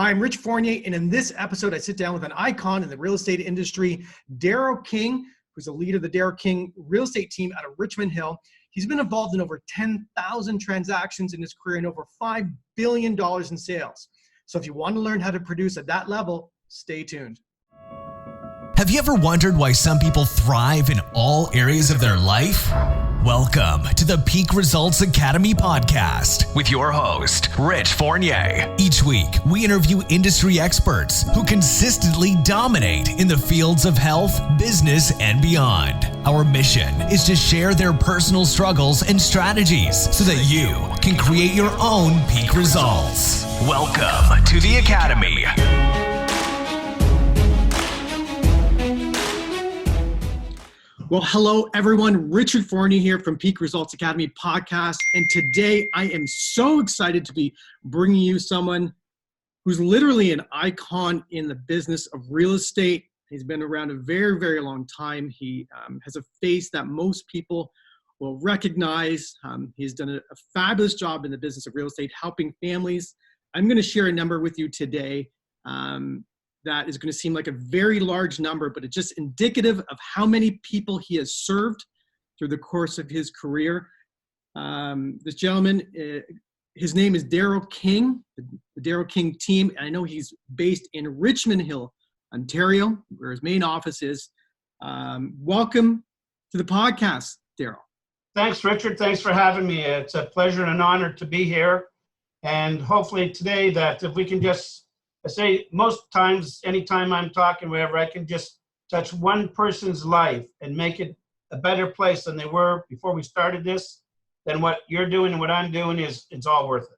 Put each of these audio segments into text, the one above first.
Hi, I'm Rich Fournier, and in this episode, I sit down with an icon in the real estate industry, Daryl King, who's the leader of the Daryl King real estate team out of Richmond Hill. He's been involved in over 10,000 transactions in his career and over $5 billion in sales. So if you want to learn how to produce at that level, stay tuned. Have you ever wondered why some people thrive in all areas of their life? Welcome to the Peak Results Academy podcast with your host, Rich Fournier. Each week, we interview industry experts who consistently dominate in the fields of health, business, and beyond. Our mission is to share their personal struggles and strategies so that you can create your own peak results. Welcome to the Academy. Well, hello, everyone. Richard Fournier here from Peak Results Academy podcast. And today I am so excited to be bringing you someone who's literally an icon in the business of real estate. He's been around a very, very long time. He has a face that most people will recognize. He's done a fabulous job in the business of real estate, helping families. I'm going to share a number with you today. That is going to seem like a very large number, but it's just indicative of how many people he has served through the course of his career. This gentleman, his name is Daryl King, the Daryl King team. And I know he's based in Richmond Hill, Ontario, where his main office is. Welcome to the podcast, Daryl. Thanks, Richard. Thanks for having me. It's a pleasure and an honor to be here. And hopefully today that if we can just I say most times, anytime I'm talking, wherever, I can just touch one person's life and make it a better place than they were before we started this, then what you're doing and what I'm doing it's all worth it.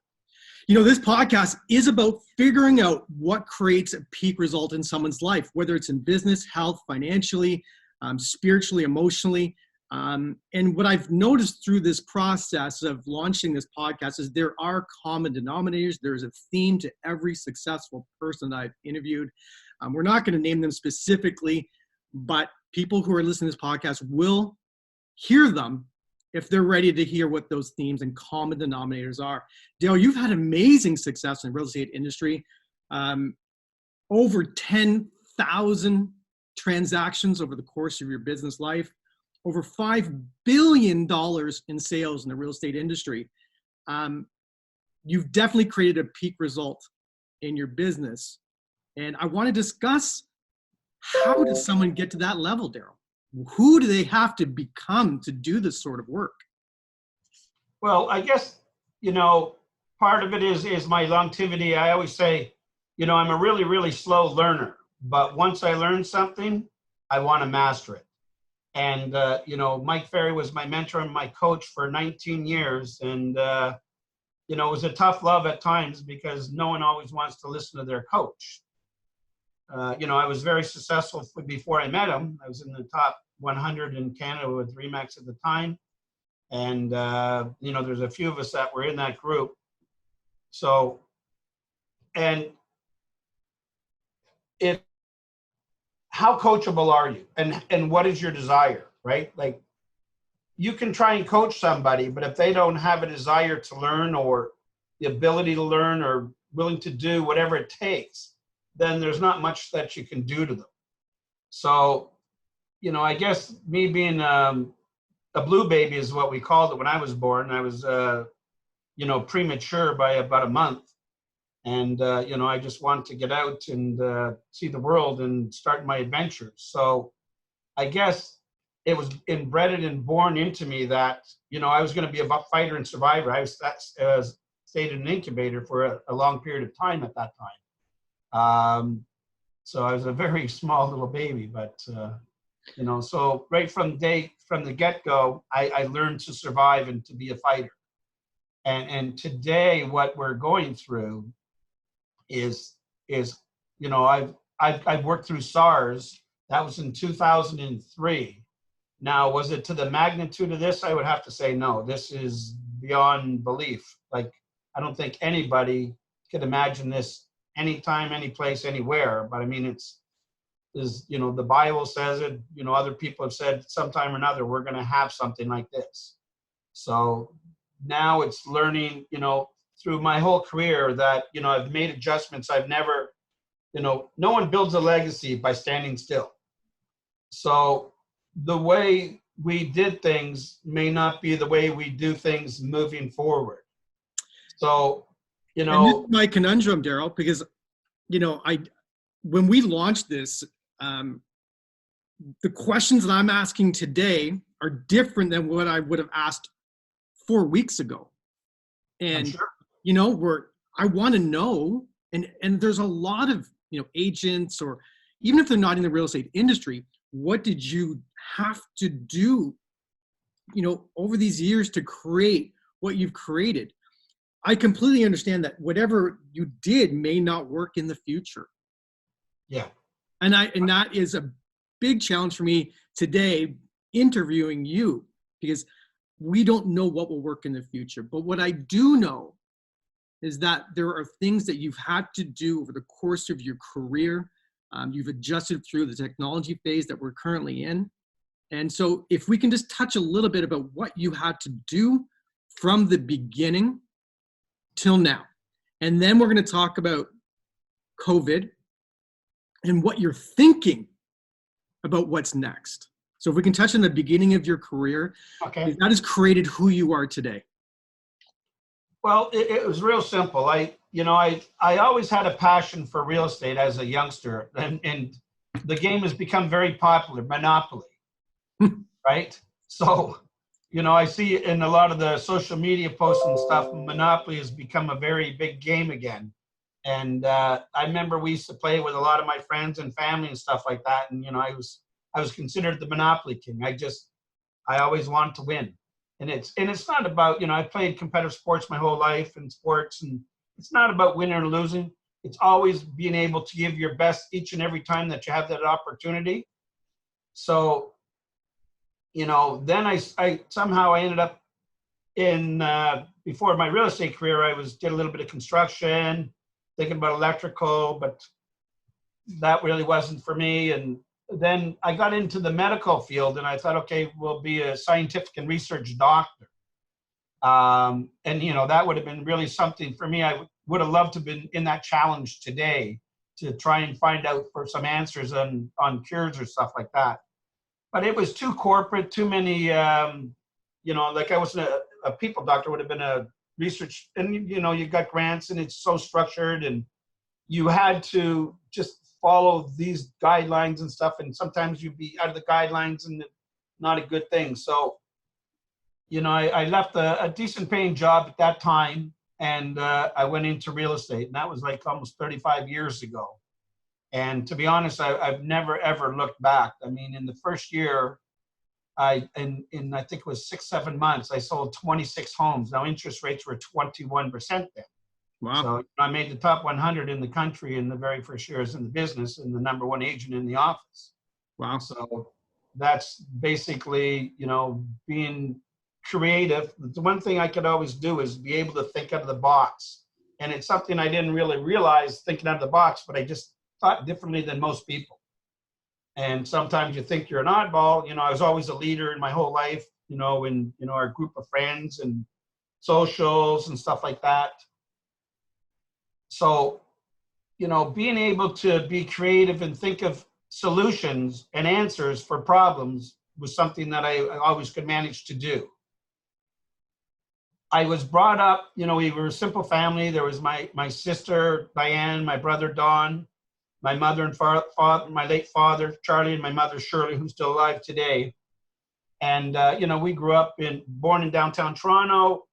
You know, this podcast is about figuring out what creates a peak result in someone's life, whether it's in business, health, financially, spiritually, emotionally. And what I've noticed through this process of launching this podcast is there are common denominators. There's a theme to every successful person that I've interviewed. We're not going to name them specifically, but people who are listening to this podcast will hear them if they're ready to hear what those themes and common denominators are. Dale, you've had amazing success in the real estate industry. Over 10,000 transactions over the course of your business life. Over $5 billion in sales in the real estate industry. You've definitely created a peak result in your business. And I want to discuss, how does someone get to that level, Daryl? Who do they have to become to do this sort of work? Well, I guess, part of it is my longevity. I always say, I'm a really, really slow learner. But once I learn something, I want to master it. And, Mike Ferry was my mentor and my coach for 19 years. And, it was a tough love at times because no one always wants to listen to their coach. I was very successful before I met him. I was in the top 100 in Canada with RE/MAX at the time. And, there's a few of us that were in that group. So, and how coachable are you? And what is your desire, right? Like, you can try and coach somebody, but if they don't have a desire to learn or the ability to learn or willing to do whatever it takes, then there's not much that you can do to them. So, I guess me being a blue baby is what we called it when I was born. I was, premature by about a month. And, I just wanted to get out and see the world and start my adventures. So I guess it was inbred and born into me that, I was going to be a fighter and survivor. I was stayed in an incubator for a long period of time at that time. So I was a very small little baby, but, so right from the get-go, I learned to survive and to be a fighter. And today what we're going through is I've worked through SARS. That was in 2003. Now, was it to the magnitude of this? I would have to say no. This is beyond belief. Like, I don't think anybody could imagine this anytime, any place, anywhere. But I mean, the Bible says it. Other people have said sometime or another we're going to have something like this. So now it's learning, through my whole career that, I've made adjustments. I've never, no one builds a legacy by standing still. So the way we did things may not be the way we do things moving forward. So, And this is my conundrum, Daryl, because, when we launched this, the questions that I'm asking today are different than what I would have asked 4 weeks ago. And, sure. I want to know, and there's a lot of, agents, or even if they're not in the real estate industry, what did you have to do, over these years to create what you've created? I completely understand that whatever you did may not work in the future. Yeah. And that is a big challenge for me today interviewing you, because we don't know what will work in the future. But what I do know is that there are things that you've had to do over the course of your career. You've adjusted through the technology phase that we're currently in. And so if we can just touch a little bit about what you had to do from the beginning till now. And then we're going to talk about COVID and what you're thinking about what's next. So if we can touch on the beginning of your career, okay, that has created who you are today. Well, it was real simple. I always had a passion for real estate as a youngster, and the game has become very popular, Monopoly, right? So, I see in a lot of the social media posts and stuff, Monopoly has become a very big game again. And I remember we used to play with a lot of my friends and family and stuff like that. And, I was considered the Monopoly king. I always wanted to win. And it's not about, I played competitive sports my whole life and sports, and it's not about winning or losing. It's always being able to give your best each and every time that you have that opportunity. So, then I somehow ended up in, before my real estate career, I did a little bit of construction, thinking about electrical, but that really wasn't for me. And then I got into the medical field, and I thought, okay, we'll be a scientific and research doctor. And, that would have been really something for me. I would have loved to have been in that challenge today to try and find out for some answers on cures or stuff like that. But it was too corporate, too many, like I wasn't a people doctor, would have been a research, and, you got grants, and it's so structured, and you had to just follow these guidelines and stuff, and sometimes you'd be out of the guidelines and not a good thing. So, I left a decent paying job at that time, and I went into real estate, and that was like almost 35 years ago. And to be honest, I've never, ever looked back. I mean, in the first year, I think it was 6-7 months, I sold 26 homes. Now, interest rates were 21% then. Wow. So I made the top 100 in the country in the very first years in the business, and the number one agent in the office. Wow. So that's basically, being creative. The one thing I could always do is be able to think out of the box. And it's something I didn't really realize, thinking out of the box, but I just thought differently than most people. And sometimes you think you're an oddball. I was always a leader in my whole life, in, our group of friends and socials and stuff like that. So, being able to be creative and think of solutions and answers for problems was something that I always could manage to do. I was brought up, we were a simple family. There was my sister, Diane, my brother, Don, my mother and father, my late father, Charlie, and my mother, Shirley, who's still alive today. And, we grew up born in downtown Toronto,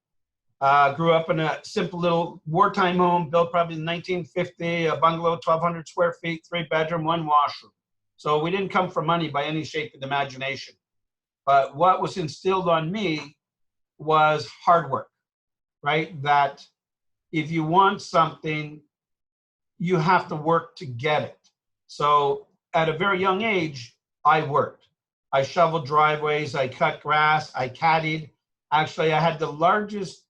grew up in a simple little wartime home built probably in 1950, a bungalow, 1,200 square feet, 3-bedroom, 1 washroom. So we didn't come from money by any shape of the imagination. But what was instilled on me was hard work, right? That if you want something, you have to work to get it. So at a very young age, I worked. I shoveled driveways, I cut grass, I caddied. Actually, I had the largest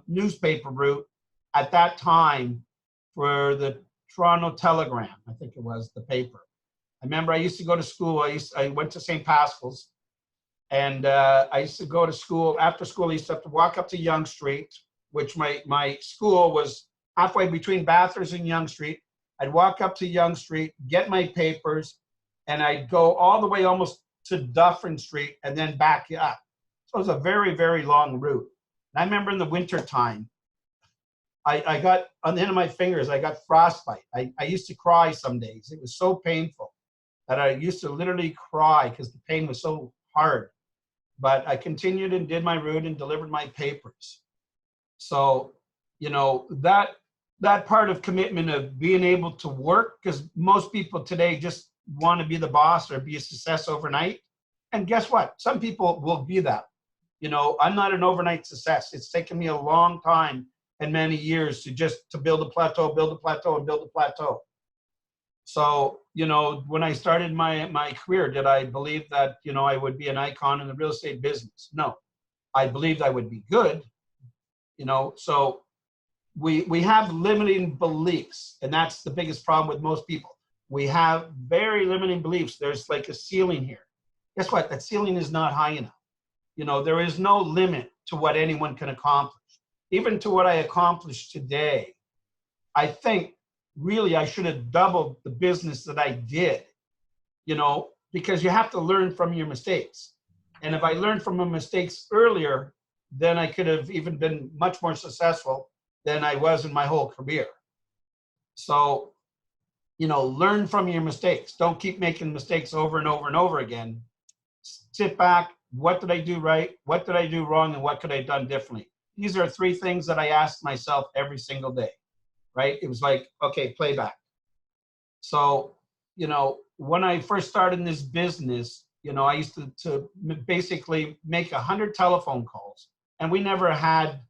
newspaper route at that time for the Toronto Telegram, I think it was the paper. I remember I used to go to school. I went to St. Pascal's, and I used to go to school. After school, I used to have to walk up to Yonge Street, which my school was halfway between Bathurst and Yonge Street. I'd walk up to Yonge Street, get my papers, and I'd go all the way almost to Dufferin Street and then back up. So it was a very, very long route. And I remember in the winter time, I got, on the end of my fingers, I got frostbite. I used to cry some days. It was so painful that I used to literally cry because the pain was so hard. But I continued and did my route and delivered my papers. So, you know, that part of commitment of being able to work, because most people today just want to be the boss or be a success overnight. And guess what? Some people will be that. You know, I'm not an overnight success. It's taken me a long time and many years to build a plateau, and build a plateau. So, you know, when I started my career, did I believe that, you know, I would be an icon in the real estate business? No. I believed I would be good, you know. So we have limiting beliefs, and that's the biggest problem with most people. We have very limiting beliefs. There's like a ceiling here. Guess what? That ceiling is not high enough. You know, there is no limit to what anyone can accomplish. Even to what I accomplished today, I think really I should have doubled the business that I did, you know, because you have to learn from your mistakes. And if I learned from my mistakes earlier, then I could have even been much more successful than I was in my whole career. So, you know, learn from your mistakes. Don't keep making mistakes over and over and over again. Sit back. What did I do right? What did I do wrong? And what could I have done differently? These are 3 things that I asked myself every single day, right? It was like, okay, playback. So, you know, when I first started in this business, you know, I used to basically make 100 telephone calls, and we never had,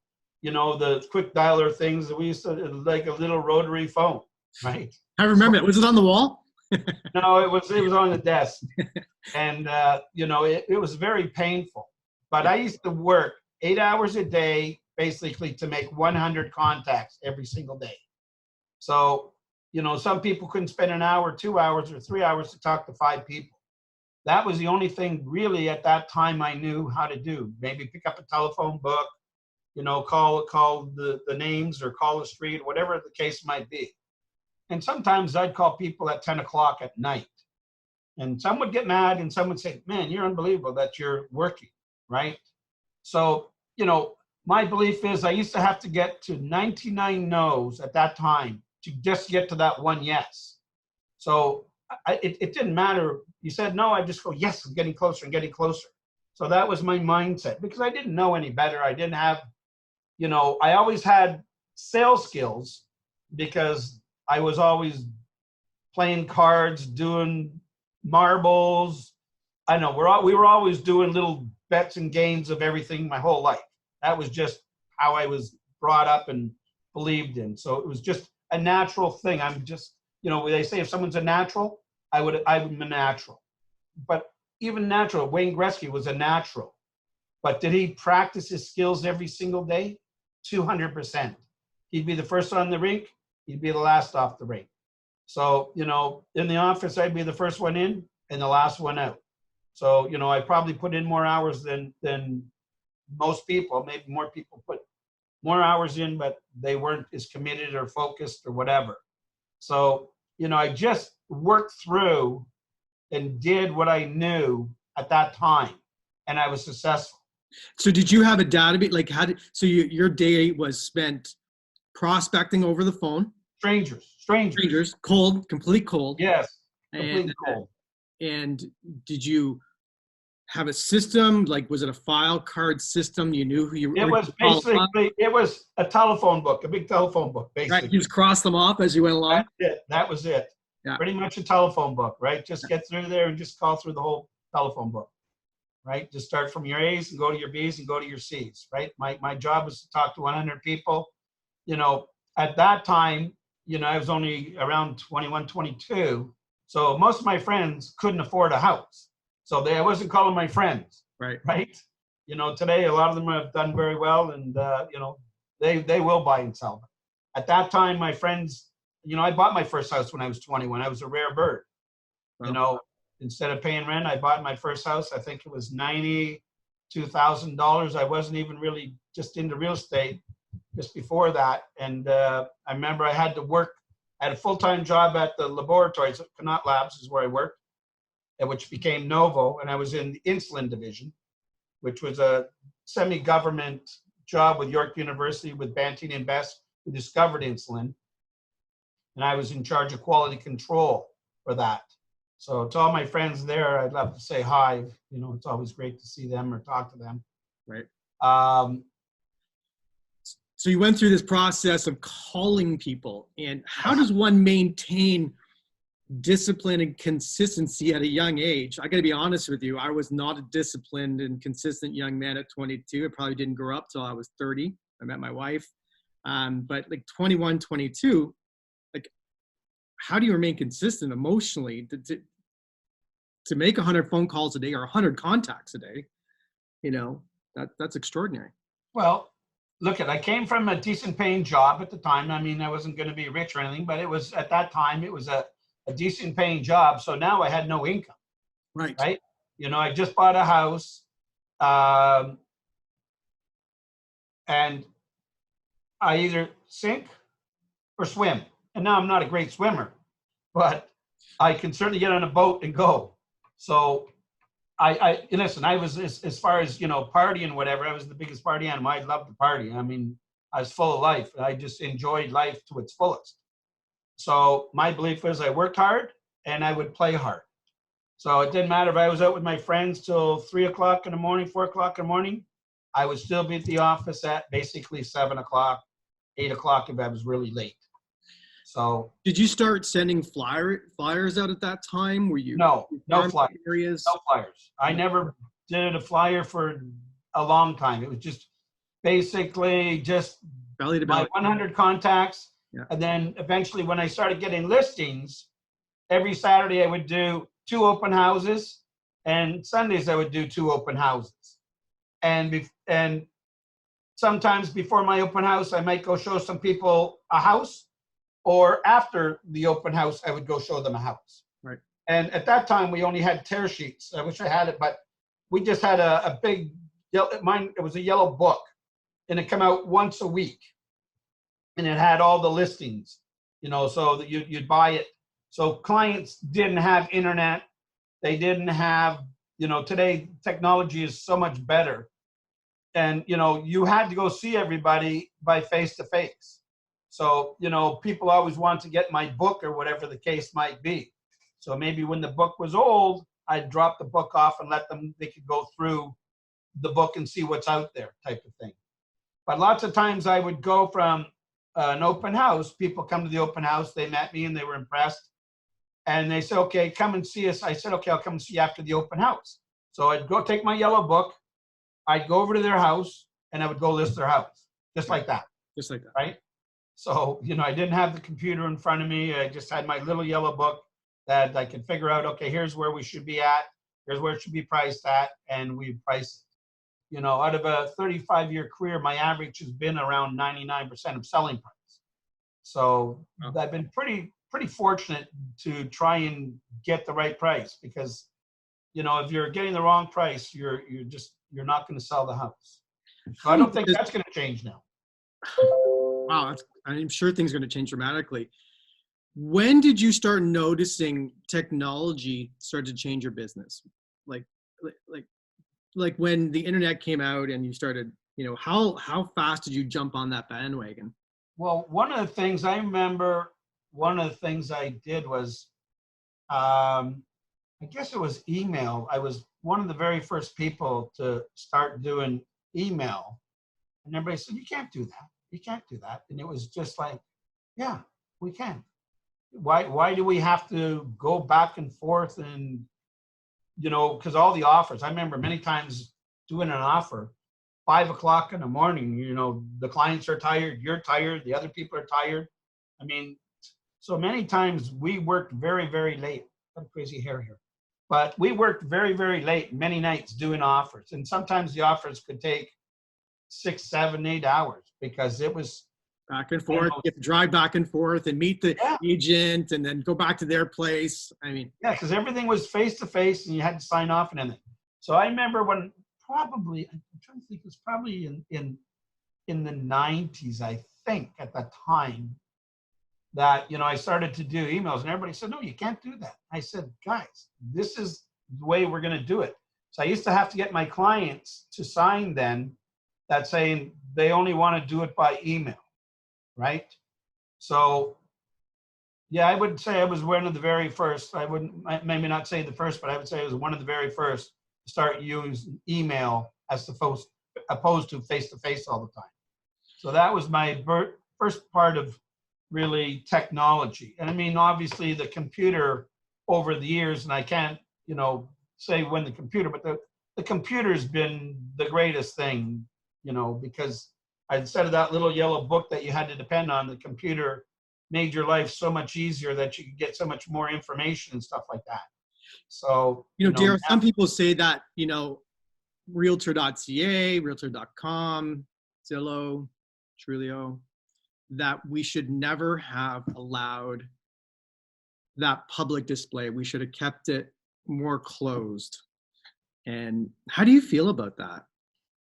you know, the quick dialer things that we used to, like a little rotary phone, right? I remember it. Was it on the wall? No, it was on the desk. And, you know, it was very painful. But I used to work 8 hours a day, basically, to make 100 contacts every single day. So, you know, some people couldn't spend an hour, 2 hours, or 3 hours to talk to 5 people. That was the only thing really at that time I knew how to do. Maybe pick up a telephone book, you know, call the names or call the street, whatever the case might be. And sometimes I'd call people at 10 o'clock at night. And some would get mad and some would say, man, you're unbelievable that you're working, right? So, you know, my belief is I used to have to get to 99 no's at that time to just get to that one yes. So it didn't matter. You said no, I just go, yes, I'm getting closer and getting closer. So that was my mindset because I didn't know any better. I didn't have, you know, I always had sales skills because I was always playing cards, doing marbles. I know we were always doing little bets and games of everything my whole life. That was just how I was brought up and believed in. So it was just a natural thing. I'm just, you know, they say if someone's a natural, I'm a natural. But even natural, Wayne Gretzky was a natural. But did he practice his skills every single day? 200%. He'd be the first on the rink. He'd be the last off the rink. So, you know, in the office, I'd be the first one in and the last one out. So, you know, I probably put in more hours than most people. Maybe more people put more hours in, but they weren't as committed or focused or whatever. So, you know, I just worked through and did what I knew at that time, and I was successful. So did you have a database? Like your day was spent prospecting over the phone? Strangers. Cold, complete cold. Yes, complete cold. And did you have a system? Like, was it a file card system? You knew who you were? It was a telephone book, a big telephone book, basically. Right, you just crossed them off as you went along? That was it. Yeah. Pretty much a telephone book, right? Just get through there and just call through the whole telephone book, right? Just start from your A's and go to your B's and go to your C's, right? My job was to talk to 100 people. You know, at that time, you know, I was only around 21, 22. So most of my friends couldn't afford a house. So I wasn't calling my friends, right? You know, today, a lot of them have done very well and, you know, they will buy and sell. At that time, my friends, you know, I bought my first house when I was 21. I was a rare bird. Wow. You know, instead of paying rent, I bought my first house. I think it was $92,000. I wasn't even really just into real estate. just before that. And I remember I had to work at a full-time job at the laboratories. Connaught Labs is where I worked, which became Novo. And I was in the insulin division, which was a semi-government job with York University with Banting and Best, who discovered insulin. And I was in charge of quality control for that. So to all my friends there, I'd love to say hi. You know, it's always great to see them or talk to them. Right. Um, So you went through this process of calling people, and how does one maintain discipline and consistency at a young age? I got to be honest with you. I was not a disciplined and consistent young man at 22. I probably didn't grow up till I was 30. I met my wife. But like 21, 22, like, how do you remain consistent emotionally to make 100 phone calls a day or 100 contacts a day? You know, that's extraordinary. well, look, I came from a decent paying job at the time. I mean, I wasn't going to be rich or anything, but it was at that time, it was a decent paying job. So now I had no income, Right. right? You know, I just bought a house, and I either sink or swim. And now I'm not a great swimmer, but I can certainly get on a boat and go. So listen, I was, as far as, you know, party and whatever, I was the biggest party animal. I loved to party. I mean, I was full of life. I just enjoyed life to its fullest. So my belief was I worked hard and I would play hard. So it didn't matter if I was out with my friends till 3 o'clock in the morning, 4 o'clock in the morning, I would still be at the office at basically 7 o'clock, 8 o'clock if I was really late. So Did you start sending flyers out at that time? Were you no flyers. Areas? No flyers. I never did a flyer for a long time. It was just basically just Belly to my belly. 100 contacts. Yeah. And then eventually when I started getting listings, every Saturday I would do 2 open houses, and Sundays I would do 2 open houses. And sometimes before my open house, I might go show some people a house, or after the open house, I would go show them a house. Right. And at that time, we only had tear sheets. I wish I had it, but we just had a big, it was a yellow book, and it came out once a week. And it had all the listings, you know, so that you'd buy it. So clients didn't have internet. They didn't have, you know, today technology is so much better. And, you know, you had to go see everybody by face to face. So, you know, people always want to get my book or whatever the case might be. So maybe when the book was old, I'd drop the book off and they could go through the book and see what's out there type of thing. But lots of times I would go from an open house, people come to the open house, they met me and they were impressed. And they said, okay, come and see us. I said, okay, I'll come and see you after the open house. So I'd go take my yellow book, I'd go over to their house, and I would go list their house, just like that. Just like that. Right? So, you know, I didn't have the computer in front of me. I just had my little yellow book that I could figure out, okay, here's where we should be at. Here's where it should be priced at. And we price it. You know, out of a 35-year career, my average has been around 99% of selling price. So I've been pretty fortunate to try and get the right price, because, you know, if you're getting the wrong price, you're not going to sell the house. So I don't think that's going to change now. Wow, I'm sure things are going to change dramatically. When did you start noticing technology start to change your business? Like when the internet came out and you started, you know, how fast did you jump on that bandwagon? Well, one of the things I did was, I guess it was email. I was one of the very first people to start doing email. And everybody said, you can't do that. You can't do that. And it was just like, yeah, we can. Why do we have to go back and forth? And, you know, because all the offers, I remember many times doing an offer, 5 o'clock in the morning, you know, the clients are tired, you're tired, the other people are tired. I mean, so many times we worked very, very late. Got crazy hair here. But we worked very, very late, many nights doing offers. And sometimes the offers could take 6, 7, 8 hours, because it was back and forth. You have to drive back and forth and meet the agent and then go back to their place. I mean, yeah, because everything was face to face and you had to sign off and everything. So I remember when I'm trying to think, it was probably in in the 90s, I think, at that time, that, I started to do emails, and everybody said, no, you can't do that. I said, guys, this is the way we're going to do it. So I used to have to get my clients to sign then that saying they only want to do it by email, right? So yeah, I would say I was one of the very first. I wouldn't maybe not say the first, but I would say I was one of the very first to start using email as opposed to face-to-face all the time. So that was my first part of really technology. And I mean, obviously the computer over the years, and I can't, say when the computer, but the computer's been the greatest thing, because instead of that little yellow book that you had to depend on, the computer made your life so much easier that you could get so much more information and stuff like that. So, Daryl, some people say that, realtor.ca, realtor.com, Zillow, Trulio, that we should never have allowed that public display. We should have kept it more closed. And how do you feel about that?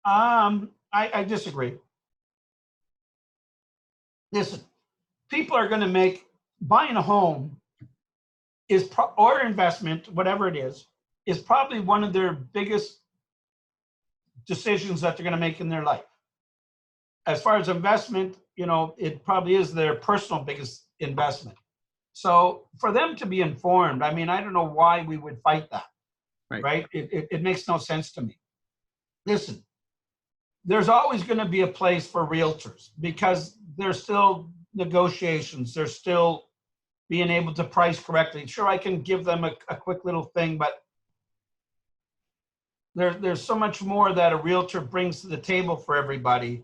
I disagree. Listen, people are going to buying a home or investment, whatever it is probably one of their biggest decisions that they're going to make in their life. As far as investment, it probably is their personal biggest investment. So for them to be informed, I mean, I don't know why we would fight that, right? It makes no sense to me. Listen, there's always going to be a place for realtors because there's still negotiations. There's still being able to price correctly. Sure, I can give them a quick little thing, but there's so much more that a realtor brings to the table for everybody.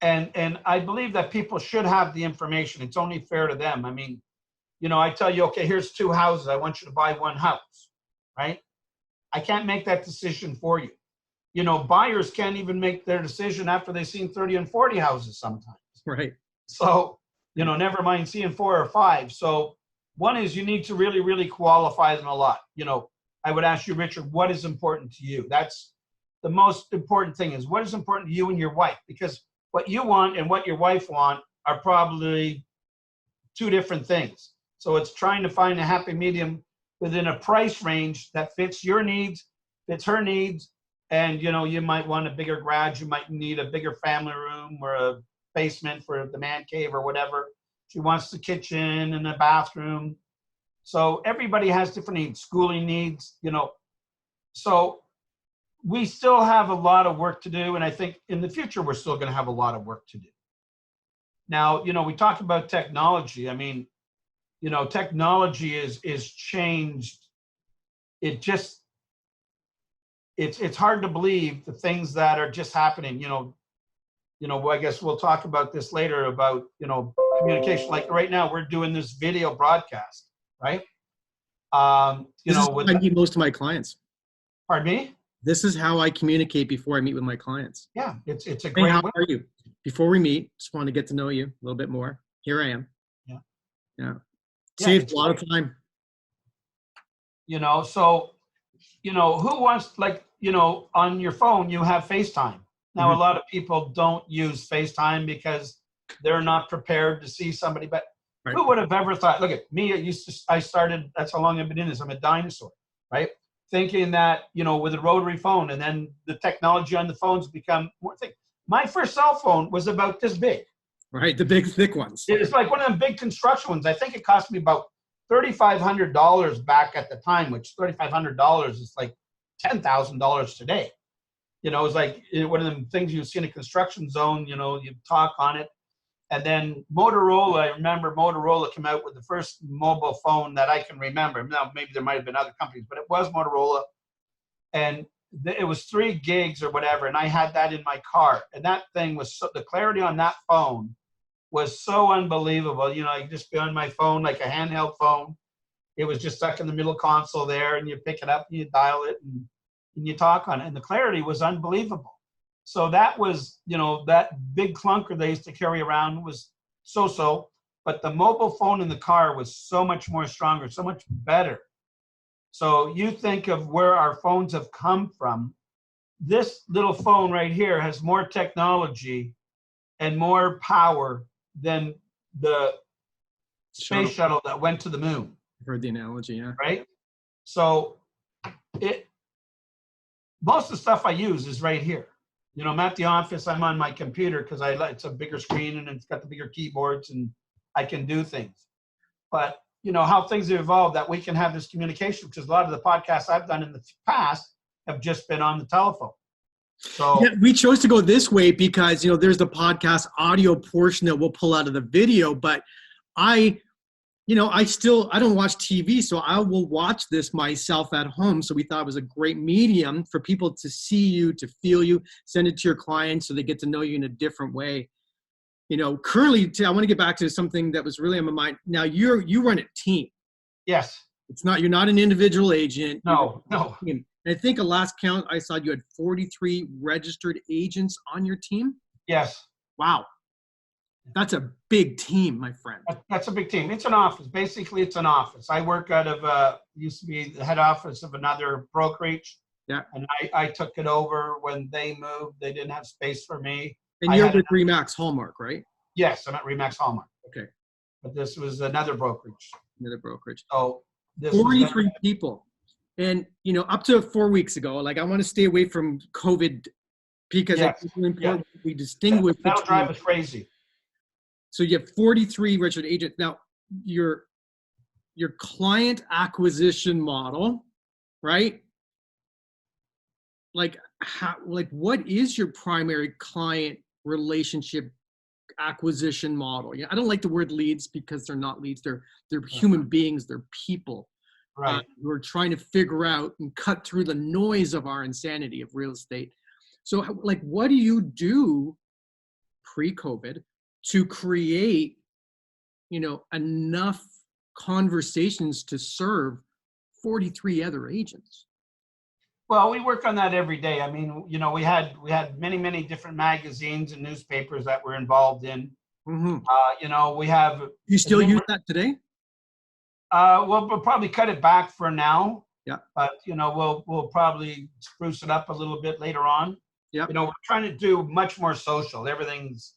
And I believe that people should have the information. It's only fair to them. I mean, I tell you, okay, here's 2 houses. I want you to buy 1 house, right? I can't make that decision for you. Buyers can't even make their decision after they've seen 30 and 40 houses sometimes. Right. So, never mind seeing 4 or 5. So one is you need to really, really qualify them a lot. I would ask you, Richard, what is important to you? That's the most important thing, is what is important to you and your wife, because what you want and what your wife want are probably 2 different things. So it's trying to find a happy medium within a price range that fits your needs, fits her needs. And, you might want a bigger garage. You might need a bigger family room or a basement for the man cave or whatever. She wants the kitchen and a bathroom. So everybody has different needs, schooling needs, So we still have a lot of work to do. And I think in the future, we're still going to have a lot of work to do. Now, we talk about technology. I mean, technology is changed. It's hard to believe the things that are just happening. I guess we'll talk about this later about, communication. Like right now, we're doing this video broadcast, right? This is how I meet most of my clients. Pardon me? This is how I communicate before I meet with my clients. Yeah, it's a Hey, great. how are you? Before we meet, just want to get to know you a little bit more. Here I am. Yeah. Saves a lot of time. So, who wants, on your phone, you have FaceTime. Now, a lot of people don't use FaceTime because they're not prepared to see somebody, but who would have ever thought, look at me, I started, that's how long I've been in this. I'm a dinosaur, right? Thinking that, with a rotary phone, and then the technology on the phones become more thing. My first cell phone was about this big. Right, the big, thick ones. It's like one of them big construction ones. I think it cost me about $3,500 back at the time, which $3,500 is like $10,000 today. It's like one of them things you see in a construction zone, you talk on it. And then Motorola, I remember Motorola came out with the first mobile phone that I can remember. Now, maybe there might have been other companies, but it was Motorola. And it was 3 gigs or whatever. And I had that in my car. And that thing was, the clarity on that phone was so unbelievable. I could just be on my phone like a handheld phone. It was just stuck in the middle console there, and you pick it up and you dial it and you talk on it. And the clarity was unbelievable. So that was, that big clunker they used to carry around was so, but the mobile phone in the car was so much more stronger, so much better. So you think of where our phones have come from. This little phone right here has more technology and more power than the space shuttle that went to the moon. I've heard the analogy, yeah. Right? So most of the stuff I use is right here. You know, I'm at the office, I'm on my computer because it's a bigger screen and it's got the bigger keyboards and I can do things. But, you know, how things have evolved that we can have this communication, because a lot of the podcasts I've done in the past have just been on the telephone. So yeah, we chose to go this way because, you know, there's the podcast audio portion that we'll pull out of the video, but I don't watch TV, so I will watch this myself at home. So we thought it was a great medium for people to see you, to feel you, send it to your clients so they get to know you in a different way. You know, currently, I want to get back to something that was really on my mind. Now, you run a team. yes. You're not an individual agent. No. And I think at last count, I saw you had 43 registered agents on your team. Yes. Wow. That's a big team, my friend. That's a big team. It's an office. Basically, it's an office. I work out of, used to be the head office of another brokerage. Yeah. And I took it over when they moved. They didn't have space for me. And you're with Remax Hallmark, right? Yes, I'm at Remax Hallmark. Okay. But this was another brokerage. So this 43 people. And, you know, up to 4 weeks ago, like I want to stay away from COVID because Yes. it's really important we distinguish. That'll drive us crazy. So you have 43 registered agents. Now, your client acquisition model, right? Like what is your primary client relationship acquisition model? Yeah, I don't like the word leads because they're not leads. They're human beings. They're people. Right. Who are trying to figure out and cut through the noise of our insanity of real estate. So, like, what do you do pre-COVID to create, you know, enough conversations to serve 43 other agents? Well, we work on that every day. I mean, you know, we had many different magazines and newspapers that we're involved in. Mm-hmm. You know, we have. You still use that today? We'll probably cut it back for now. Yeah. But you know, we'll probably spruce it up a little bit later on. Yeah. You know, we're trying to do much more social. Everything's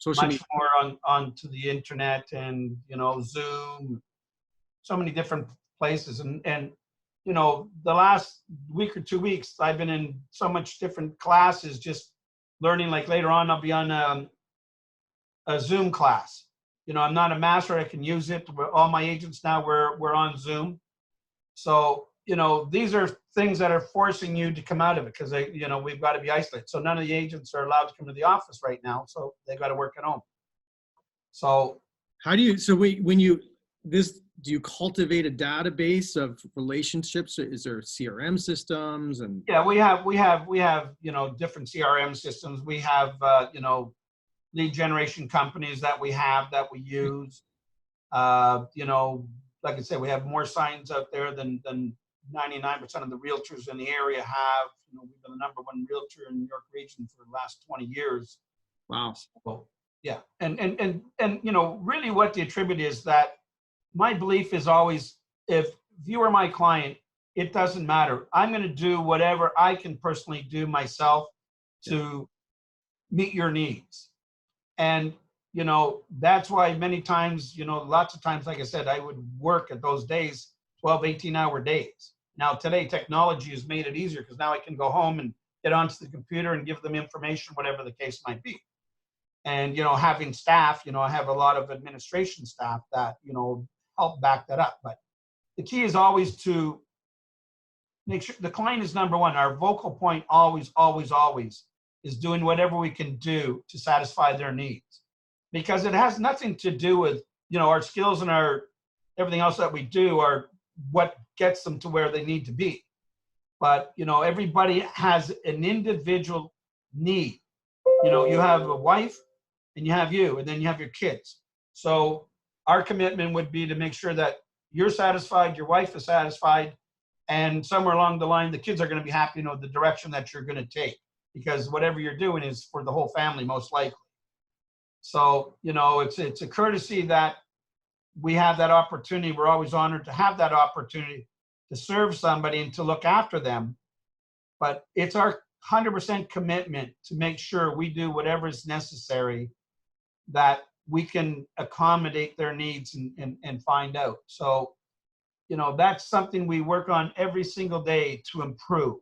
much more onto the internet and, you know, Zoom, so many different places. And you know, the last week or 2 weeks, I've been in so much different classes, just learning. Like later on, I'll be on a Zoom class. You know, I'm not a master. I can use it. All my agents now, we're on Zoom. So, you know, these are things that are forcing you to come out of it because, you know, we've got to be isolated. So none of the agents are allowed to come to the office right now. So they got to work at home. So how do you, do you cultivate a database of relationships? Is there CRM systems? And yeah, we have, you know, different CRM systems. We have, you know, lead generation companies that we use. You know, like I said, we have more signs out there than 99% of the realtors in the area have. You know, we've been the number one realtor in the New York region for the last 20 years. Wow. So, yeah. And, you know, really what the attribute is that my belief is always, if you are my client, it doesn't matter. I'm going to do whatever I can personally do myself to meet your needs. And, you know, that's why many times, you know, lots of times, like I said, I would work at those days, 12, 18-hour days. Now, today, technology has made it easier because now I can go home and get onto the computer and give them information, whatever the case might be. And, you know, having staff, you know, I have a lot of administration staff that, you know, help back that up. But the key is always to make sure the client is number one. Our vocal point always is doing whatever we can do to satisfy their needs, because it has nothing to do with, you know, our skills and our everything else that we do are what gets them to where they need to be. But, you know, everybody has an individual need. You know, you have a wife and you have you, and then you have your kids. So our commitment would be to make sure that you're satisfied, your wife is satisfied, and somewhere along the line, the kids are going to be happy, you know, the direction that you're going to take, because whatever you're doing is for the whole family, most likely. So, you know, it's a courtesy that we have that opportunity. We're always honored to have that opportunity to serve somebody and to look after them. But it's our 100% commitment to make sure we do whatever is necessary that we can accommodate their needs and find out. So, that's something we work on every single day to improve.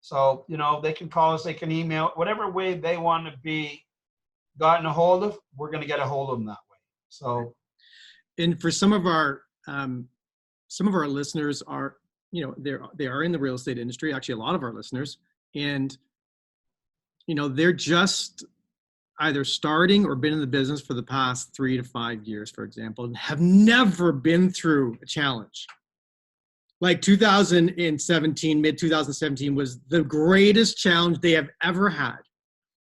So, they can call us, they can email, whatever way they want to be gotten a hold of, we're going to get a hold of them that way. So, and for some of our listeners are, they are in the real estate industry. Actually, a lot of our listeners, and they're just either starting or been in the business for the past 3 to 5 years, for example, and have never been through a challenge. Like 2017, mid 2017 was the greatest challenge they have ever had.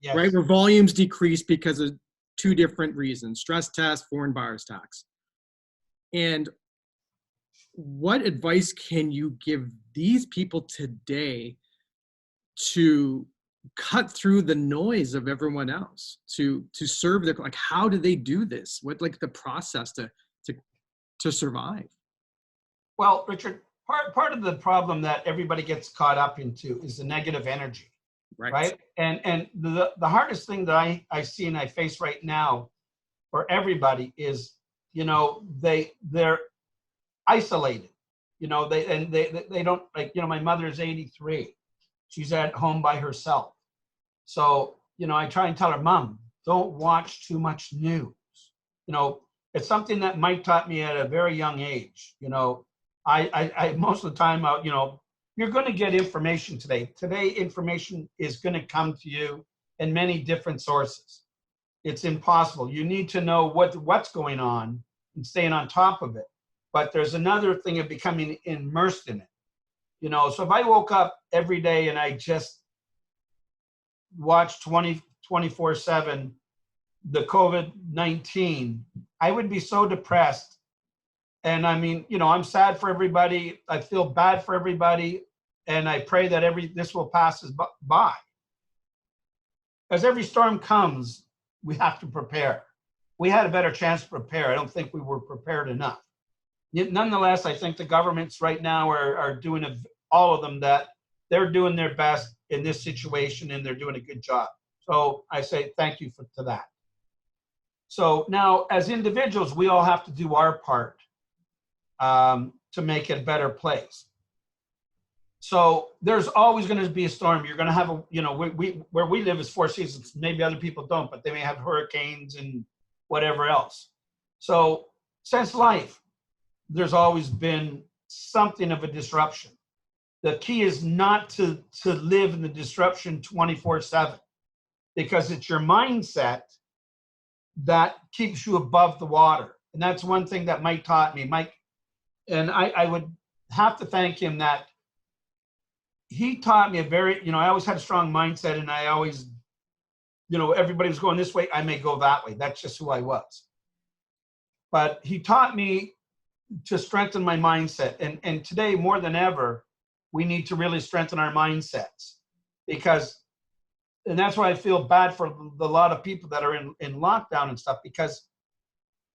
yes. Right? Where volumes decreased because of 2 different reasons: stress test, foreign buyers tax. And what advice can you give these people today to cut through the noise of everyone else, to serve their, like, how do they do this? What, like, the process to survive? Well, Richard, part of the problem that everybody gets caught up into is the negative energy. Right. And the hardest thing that I see and I face right now for everybody is, they're isolated. They don't, like, my mother is 83. She's at home by herself. So, I try and tell her, Mom, don't watch too much news. It's something that Mike taught me at a very young age. I most of the time, you're going to get information today. Today, information is going to come to you in many different sources. It's impossible. You need to know what's going on and staying on top of it. But there's another thing of becoming immersed in it. So if I woke up every day and I just watched 24/7 the COVID-19, I would be so depressed. And I mean, I'm sad for everybody. I feel bad for everybody. And I pray that this will pass us by. As every storm comes, we have to prepare. We had a better chance to prepare. I don't think we were prepared enough. Nonetheless, I think the governments right now are doing, all of them, that they're doing their best in this situation and they're doing a good job. So I say thank you to that. So now, as individuals, we all have to do our part to make it a better place. So there's always going to be a storm. You're going to have where we live is 4 seasons. Maybe other people don't, but they may have hurricanes and whatever else. So since life, there's always been something of a disruption. The key is not to live in the disruption 24/7, because it's your mindset that keeps you above the water. And that's one thing that Mike taught me. Mike, and I would have to thank him that he taught me I always had a strong mindset, and I always, everybody was going this way, I may go that way. That's just who I was. But he taught me to strengthen my mindset. And today, more than ever, we need to really strengthen our mindsets, and that's why I feel bad for a lot of people that are in lockdown and stuff, because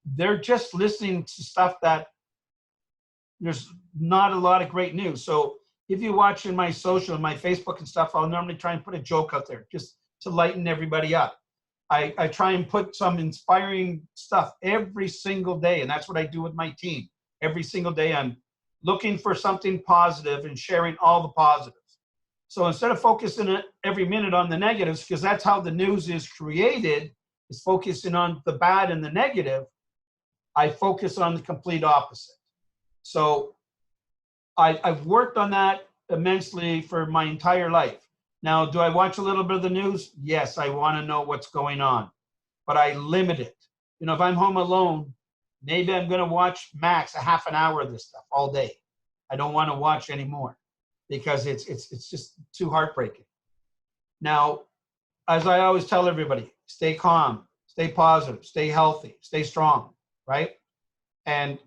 they're just listening to stuff that there's not a lot of great news. So if you watch in my social, my Facebook and stuff, I'll normally try and put a joke out there just to lighten everybody up. I try and put some inspiring stuff every single day, and that's what I do with my team. Every single day, I'm looking for something positive and sharing all the positives. So instead of focusing every minute on the negatives, because that's how the news is created, is focusing on the bad and the negative, I focus on the complete opposite. So I've worked on that immensely for my entire life. Now, do I watch a little bit of the news? Yes, I want to know what's going on, but I limit it. If I'm home alone, maybe I'm going to watch max a half an hour of this stuff all day. I don't want to watch anymore because it's just too heartbreaking. Now, as I always tell everybody, stay calm, stay positive, stay healthy, stay strong, right? And,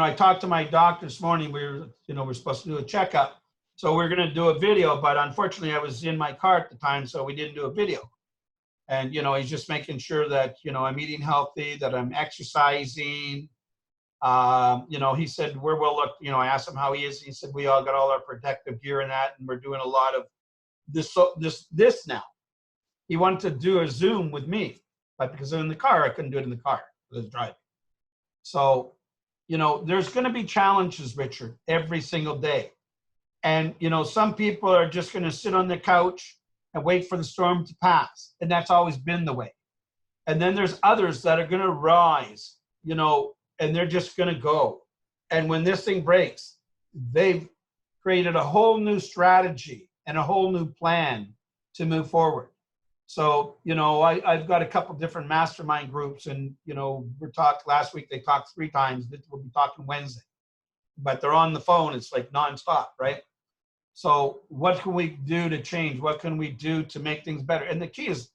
I talked to my doctor this morning. We're supposed to do a checkup. So we're going to do a video, but unfortunately I was in my car at the time, so we didn't do a video. And, he's just making sure that, I'm eating healthy, that I'm exercising. He said, where we'll look, I asked him how he is. He said, we all got all our protective gear and that, and we're doing a lot of this now. he wanted to do a Zoom with me, but because I'm in the car, I couldn't do it in the car. I was driving. So, there's going to be challenges, Richard, every single day. And, some people are just going to sit on the couch and wait for the storm to pass. And that's always been the way. And then there's others that are going to rise, and they're just going to go. And when this thing breaks, they've created a whole new strategy and a whole new plan to move forward. So, I've got a couple different mastermind groups, and, we talked last week, they talked 3 times. We'll be talking Wednesday, but they're on the phone. It's like nonstop, right? So what can we do to change? What can we do to make things better? And the key is,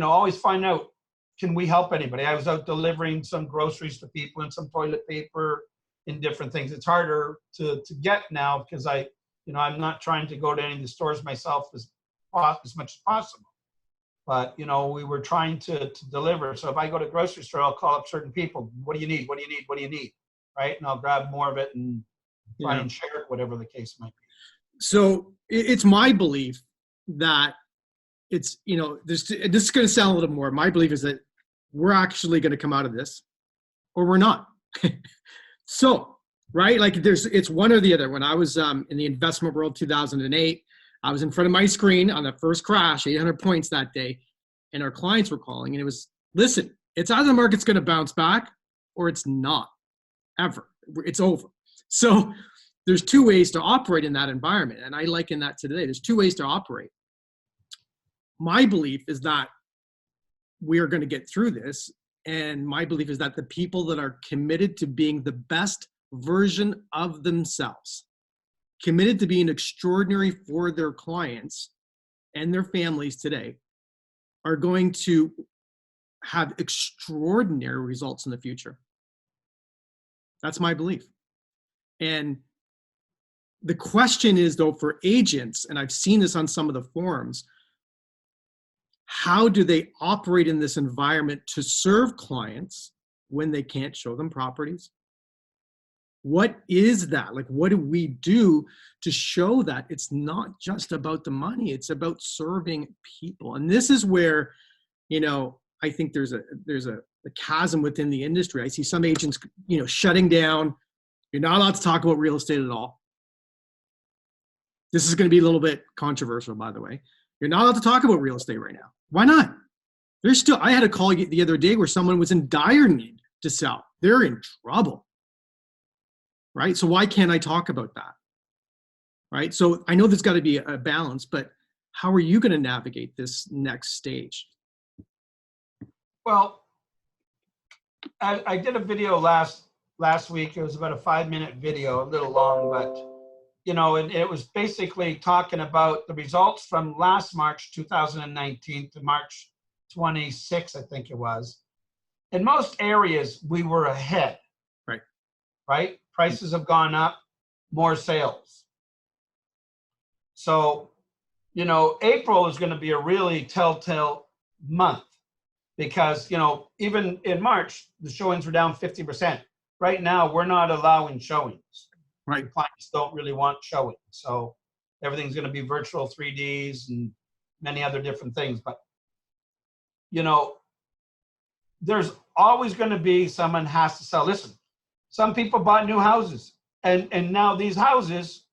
always find out, can we help anybody? I was out delivering some groceries to people and some toilet paper and different things. It's harder to get now because I'm not trying to go to any of the stores myself as much as possible. But, we were trying to deliver. So if I go to a grocery store, I'll call up certain people. What do you need? What do you need? What do you need? Right? And I'll grab more of it and try and share it, whatever the case might be. So it's my belief that it's, this is going to sound a little more. My belief is that we're actually going to come out of this or we're not. So, right? Like it's one or the other. When I was in the investment world, 2008, I was in front of my screen on the first crash, 800 points that day. And our clients were calling and it was, listen, it's either the market's going to bounce back or it's not ever. It's over. So there's 2 ways to operate in that environment. And I liken that to today. There's 2 ways to operate. My belief is that we are going to get through this. And my belief is that the people that are committed to being the best version of themselves, committed to being extraordinary for their clients and their families today, are going to have extraordinary results in the future. That's my belief. And the question is, though, for agents, and I've seen this on some of the forums, how do they operate in this environment to serve clients when they can't show them properties? What is that? Like, what do we do to show that it's not just about the money, it's about serving people? And this is where, I think there's a chasm within the industry. I see some agents, shutting down. You're not allowed to talk about real estate at all. This is going to be a little bit controversial, by the way. You're not allowed to talk about real estate right now. Why not? I had a call the other day where someone was in dire need to sell. They're in trouble. Right? So why can't I talk about that? Right? So I know there's got to be a balance, but how are you going to navigate this next stage? Well, I did a video last week. It was about a 5-minute video, a little long, but and it was basically talking about the results from last March 2019 to March 26, I think it was. In most areas, we were ahead. Right? Prices have gone up, more sales. So, April is going to be a really telltale month because, even in March, the showings were down 50%. Right now, we're not allowing showings. Right. Clients don't really want showings. So everything's going to be virtual 3Ds and many other different things. But, there's always going to be someone has to sell. Listen, some people bought new houses and now these houses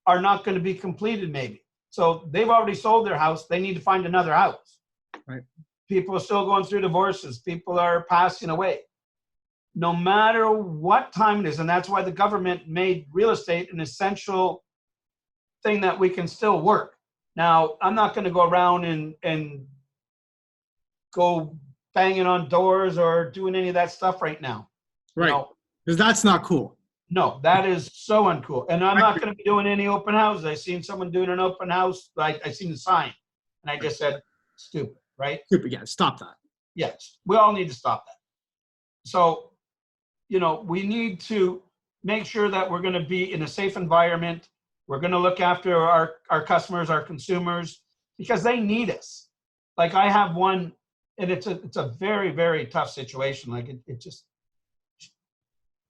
are not going to be completed maybe. So they've already sold their house. They need to find another house. Right. People are still going through divorces. People are passing away. No matter what time it is, and that's why the government made real estate an essential thing that we can still work. Now, I'm not going to go around and go banging on doors or doing any of that stuff right now. Right. Because that's not cool. No, that is so uncool. And I'm not going to be doing any open houses. I seen someone doing an open house. I seen the sign. And I just said, stupid, right? Stupid, yeah. Stop that. Yes. We all need to stop that. So, we need to make sure that we're going to be in a safe environment. We're going to look after our customers, our consumers, because they need us. Like I have one, and it's a very, very tough situation. Like it just,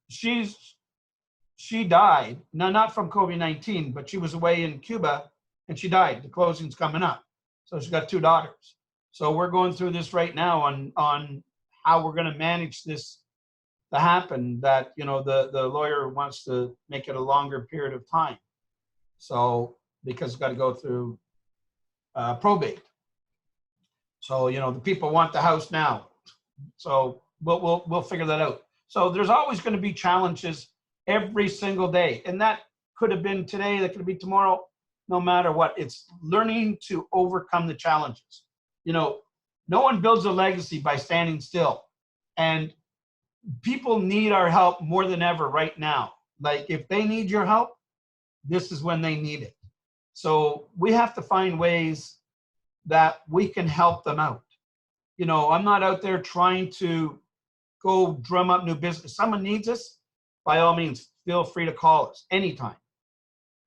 she died. Now, not from COVID-19, but she was away in Cuba and she died. The closing's coming up. So she's got 2 daughters. So we're going through this right now on how we're going to manage this to happen, that, you know, the lawyer wants to make it a longer period of time. So because it's got to go through probate. So, you know, the people want the house now. So we'll figure that out. So there's always going to be challenges every single day. And that could have been today, that could be tomorrow, no matter what. It's learning to overcome the challenges. You know, no one builds a legacy by standing still. And people need our help more than ever right now. Like, if they need your help, this is when they need it. So we have to find ways that we can help them out. You know, I'm not out there trying to go drum up new business. If someone needs us, by all means, feel free to call us anytime.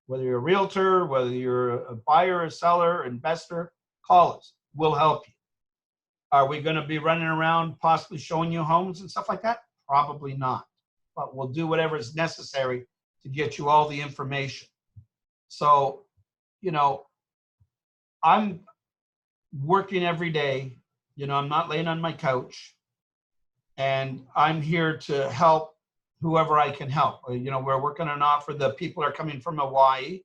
Whether you're a realtor, whether you're a buyer, a seller, investor, call us. We'll help you. Are we going to be running around possibly showing you homes and stuff like that? Probably not. But we'll do whatever is necessary to get you all the information. So, you know, I'm working every day. You know, I'm not laying on my couch. And I'm here to help whoever I can help. You know, we're working on an offer. The people are coming from Hawaii.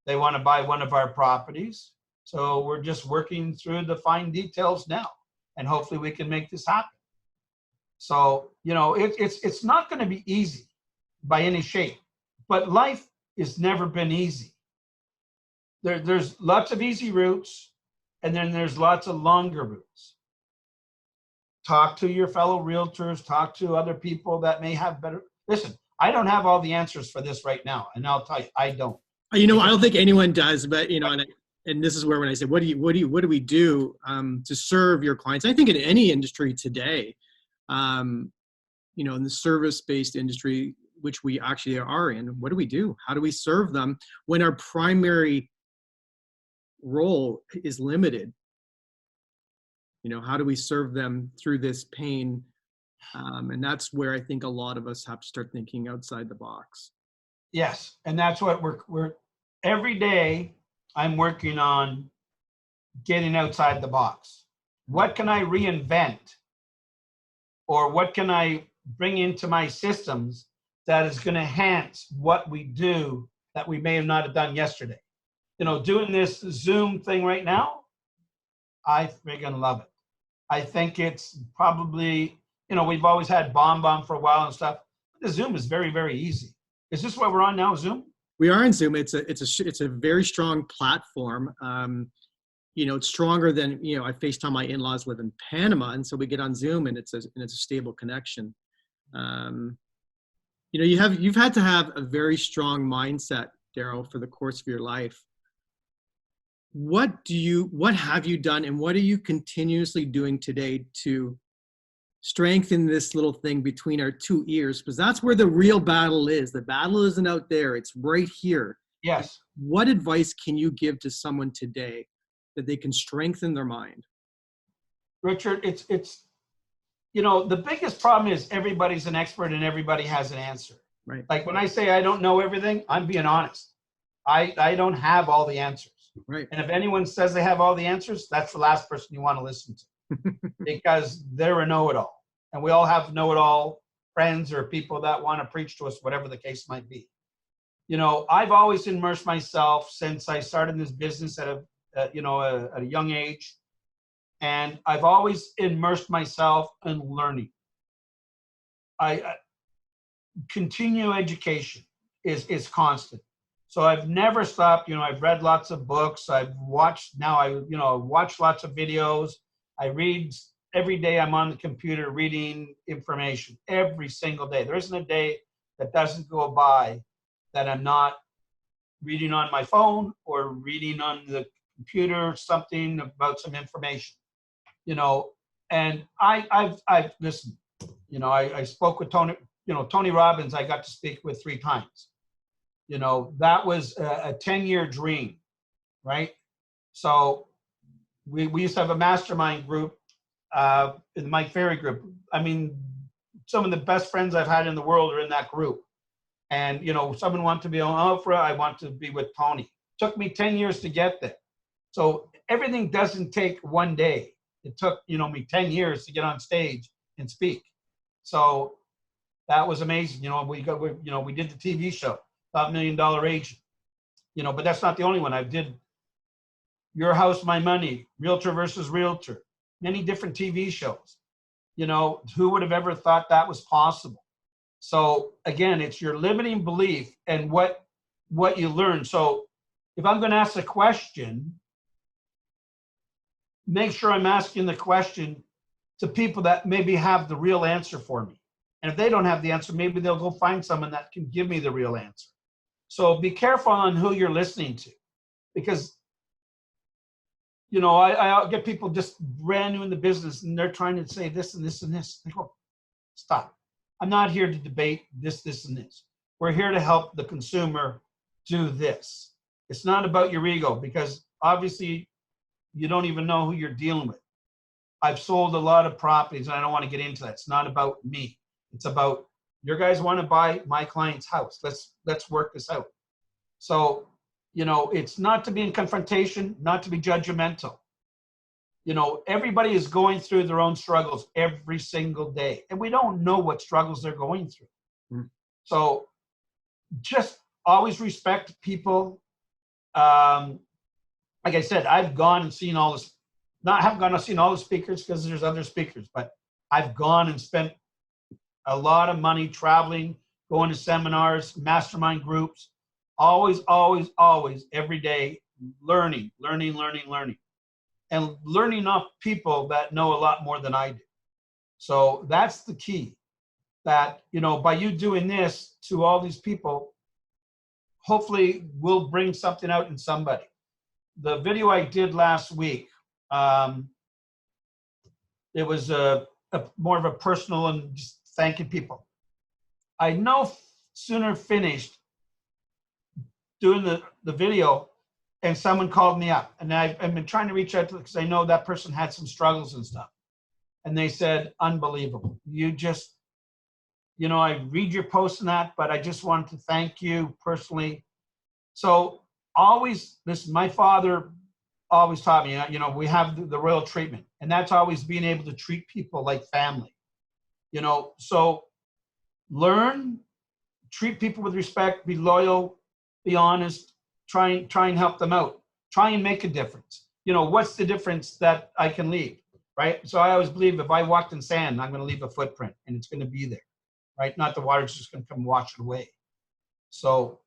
They want to buy one of our properties. So we're just working through the fine details now. And hopefully we can make this happen. So, you know, it's not going to be easy by any shape. But life has never been easy. There's lots of easy routes, and then there's lots of longer routes. Talk to your fellow realtors, talk to other people that may have better. Listen, I don't have all the answers for this right now, and I'll tell you, I don't. You know, I don't think anyone does, but, you know, and this is where, when I say, what do we do to serve your clients? I think in any industry today, you know, in the service-based industry, which we actually are in, what do we do? How do we serve them when our primary role is limited? You know, how do we serve them through this pain? And that's where I think a lot of us have to start thinking outside the box. Yes, and that's what we're every day. I'm working on getting outside the box. What can I reinvent, or what can I bring into my systems that is going to enhance what we do that we may have not have done yesterday? You know, doing this Zoom thing right now, I friggin' love it. I think it's probably, you know, we've always had BombBomb for a while and stuff. The Zoom is very, very easy. Is this what we're on now, Zoom? We are in Zoom. It's a very strong platform. You know, it's stronger than, you know, I FaceTime my in-laws live in Panama, and so we get on Zoom, and it's a stable connection. You know, you've had to have a very strong mindset, Daryl, for the course of your life. What have you done, and what are you continuously doing today to strengthen this little thing between our two ears? Because that's where the real battle is. The battle isn't out there. It's right here. Yes. What advice can you give to someone today that they can strengthen their mind? Richard, it's you know, the biggest problem is everybody's an expert and everybody has an answer. Right. Like when I say I don't know everything, I'm being honest. I don't have all the answers. Right. And if anyone says they have all the answers, that's the last person you want to listen to, because they're a know-it-all. And we all have know-it-all friends or people that want to preach to us, whatever the case might be. You know, I've always immersed myself since I started this business at a young age. And I've always immersed myself in learning. I continue education is constant. So I've never stopped. You know, I've read lots of books. I've watched, watch lots of videos. I read every day. I'm on the computer reading information every single day. There isn't a day that doesn't go by that I'm not reading on my phone or reading on the computer something about some information. You know, and I've listened. You know, I spoke with Tony Robbins. I got to speak with 3 times. You know, that was a 10-year dream, right? So we used to have a mastermind group, in the Mike Ferry group. I mean, some of the best friends I've had in the world are in that group. And, you know, someone wanted to be on Oprah, I want to be with Tony. Took me 10 years to get there. So everything doesn't take one day. It took, me 10 years to get on stage and speak. So that was amazing. We did the TV show, $5 Million Agent, but that's not the only one. I did Your House, My Money, Realtor versus Realtor, many different TV shows. Who would have ever thought that was possible? So again, it's your limiting belief and what you learn. So if I'm going to ask a question, make sure I'm asking the question to people that maybe have the real answer for me. And if they don't have the answer, maybe they'll go find someone that can give me the real answer. So be careful on who you're listening to, because, I get people just brand new in the business and they're trying to say this and this and this. I go, stop. I'm not here to debate this, and this. We're here to help the consumer do this. It's not about your ego, because obviously you don't even know who you're dealing with. I've sold a lot of properties and I don't want to get into that. It's not about me. It's about, your guys want to buy my client's house. Let's work this out. So, it's not to be in confrontation, not to be judgmental. Everybody is going through their own struggles every single day, and we don't know what struggles they're going through. So just always respect people. Like I said, I've gone and seen all this. I haven't gone and seen all the speakers because there's other speakers, but I've gone and spent a lot of money traveling, going to seminars, mastermind groups, always, every day, learning, and learning off people that know a lot more than I do. So that's the key, that, by you doing this to all these people, hopefully we'll bring something out in somebody. The video I did last week, it was a more of a personal and just thanking people. I no sooner finished doing the video and someone called me up, and I've been trying to reach out to them because I know that person had some struggles and stuff. And they said, unbelievable. You just, I read your posts and that, but I just wanted to thank you personally. So always, listen, my father always taught me, we have the royal treatment, and that's always being able to treat people like family. So learn, treat people with respect, be loyal, be honest, try and help them out, try and make a difference. What's the difference that I can leave, right? So I always believe if I walked in sand, I'm going to leave a footprint and it's going to be there, right? Not the water's just going to come wash it away. So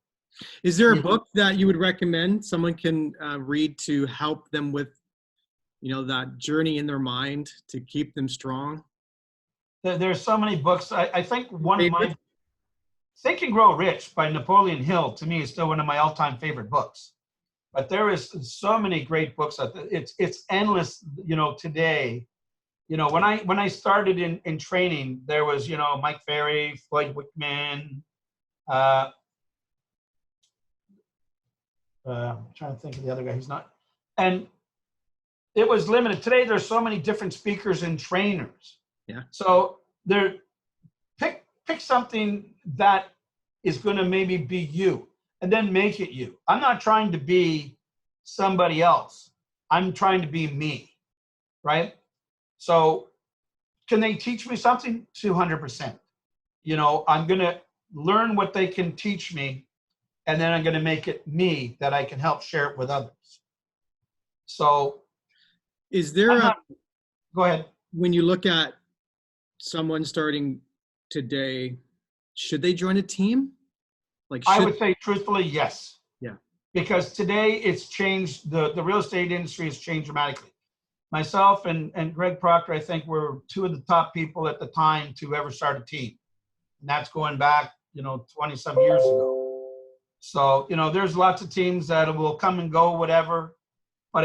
is there a book that you would recommend someone can read to help them with, that journey in their mind to keep them strong? There's so many books. I think one of my Think and Grow Rich by Napoleon Hill, to me, is still one of my all-time favorite books. But there is so many great books out there. It's endless, today. When I started in training, there was, Mike Ferry, Floyd Wickman, I'm trying to think of the other guy. He's not. And it was limited. Today, there's so many different speakers and trainers. Yeah. So pick something that is going to maybe be you, and then make it you. I'm not trying to be somebody else. I'm trying to be me, right? So can they teach me something? 200%. I'm going to learn what they can teach me, and then I'm going to make it me that I can help share it with others. So is there go ahead. When you look at someone starting today, should they join a team? I would say truthfully, yes. Yeah. Because today it's changed, the real estate industry has changed dramatically. Myself and Greg Proctor, I think, were two of the top people at the time to ever start a team. And that's going back, 20 some years ago. So, there's lots of teams that will come and go, whatever. But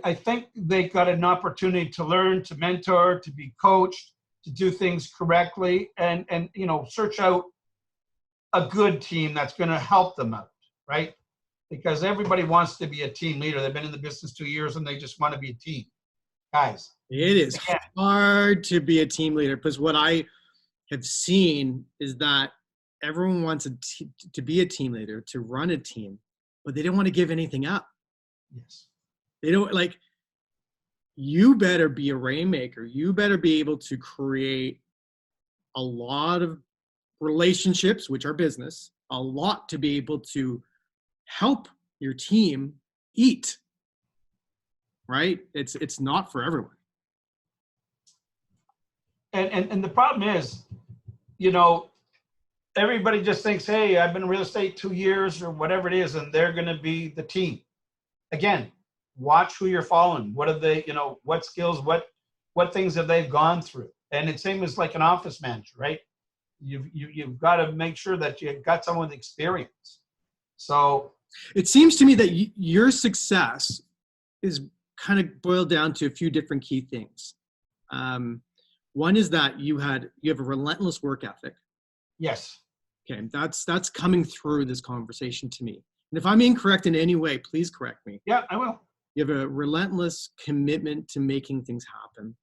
I think they got an opportunity to learn, to mentor, to be coached, to do things correctly, and search out a good team that's going to help them out, right? Because everybody wants to be a team leader. They've been in the business 2 years and they just want to be a team. Guys, it is hard to be a team leader, because what I have seen is that everyone wants to be a team leader, to run a team, but they don't want to give anything up. Yes. They don't, like, you better be a rainmaker. You better be able to create a lot of relationships, which are business, a lot to be able to help your team eat, right? It's not for everyone. And the problem is, you know, everybody just thinks, hey, I've been in real estate 2 years or whatever it is, and they're going to be the team. Again, watch who you're following. What are they, you know, what skills, what things have they gone through? And it's same as like an office manager, right? You've got to make sure that you've got someone with experience. So it seems to me that your success is kind of boiled down to a few different key things. One is that you have a relentless work ethic. yes. Okay, that's coming through this conversation to me. And if I'm incorrect in any way, please correct me. Yeah, I will. You have a relentless commitment to making things happen.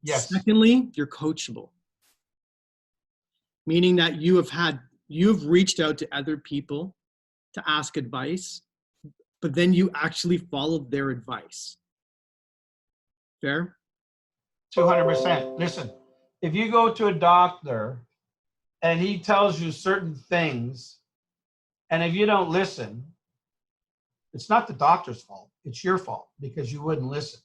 Yes. Secondly, you're coachable, meaning that you've reached out to other people to ask advice, but then you actually followed their advice. Fair? 200%. Listen, if you go to a doctor and he tells you certain things, and if you don't listen, it's not the doctor's fault. It's your fault because you wouldn't listen.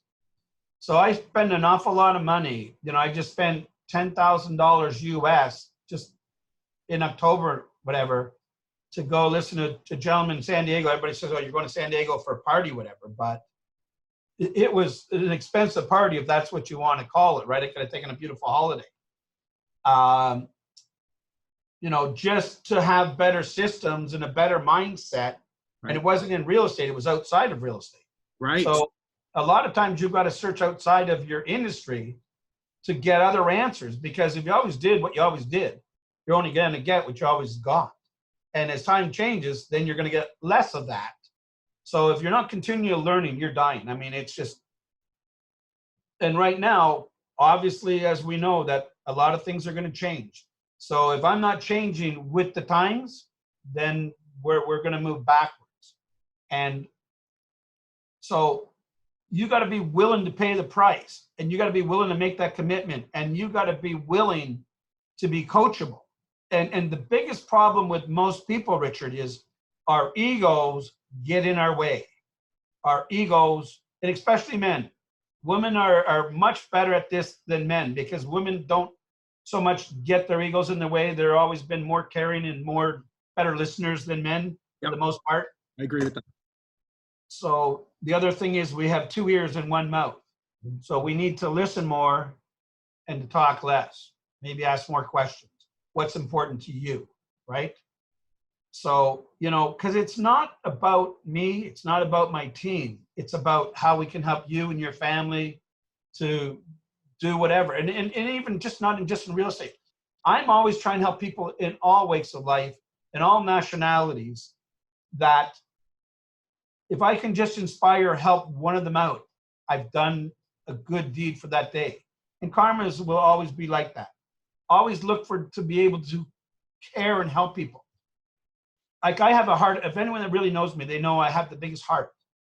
So I spend an awful lot of money. You know, I just spent $10,000 US just in October, whatever, to go listen to a gentleman in San Diego. Everybody says, oh, you're going to San Diego for a party, whatever. But it was an expensive party, if that's what you want to call it, right? I could have taken a beautiful holiday. You know, just to have better systems and a better mindset. Right. And it wasn't in real estate, it was outside of real estate. Right. So a lot of times you've got to search outside of your industry to get other answers, because if you always did what you always did, you're only going to get what you always got. And as time changes, then you're going to get less of that. So if you're not continually learning, you're dying. I mean, it's just, and right now, obviously, as we know, that a lot of things are going to change. So if I'm not changing with the times, then we're going to move backwards. And so you got to be willing to pay the price, and you got to be willing to make that commitment, and you got to be willing to be coachable. And the biggest problem with most people, Richard, is our egos get in our way. Our egos, and especially men. Women are much better at this than men, because women don't so much get their egos in the way. They're always been more caring and better listeners than men, for the most part. I agree with that. So the other thing is we have 2 ears and 1 mouth. So we need to listen more and to talk less. Maybe ask more questions. What's important to you, right? So, you know, because it's not about me. It's not about my team. It's about how we can help you and your family to do whatever. And even just not just in real estate. I'm always trying to help people in all walks of life, in all nationalities, that if I can just inspire or help one of them out, I've done a good deed for that day. And karmas will always be like that. Always look to be able to care and help people. Like I have a heart. If anyone that really knows me, they know I have the biggest heart.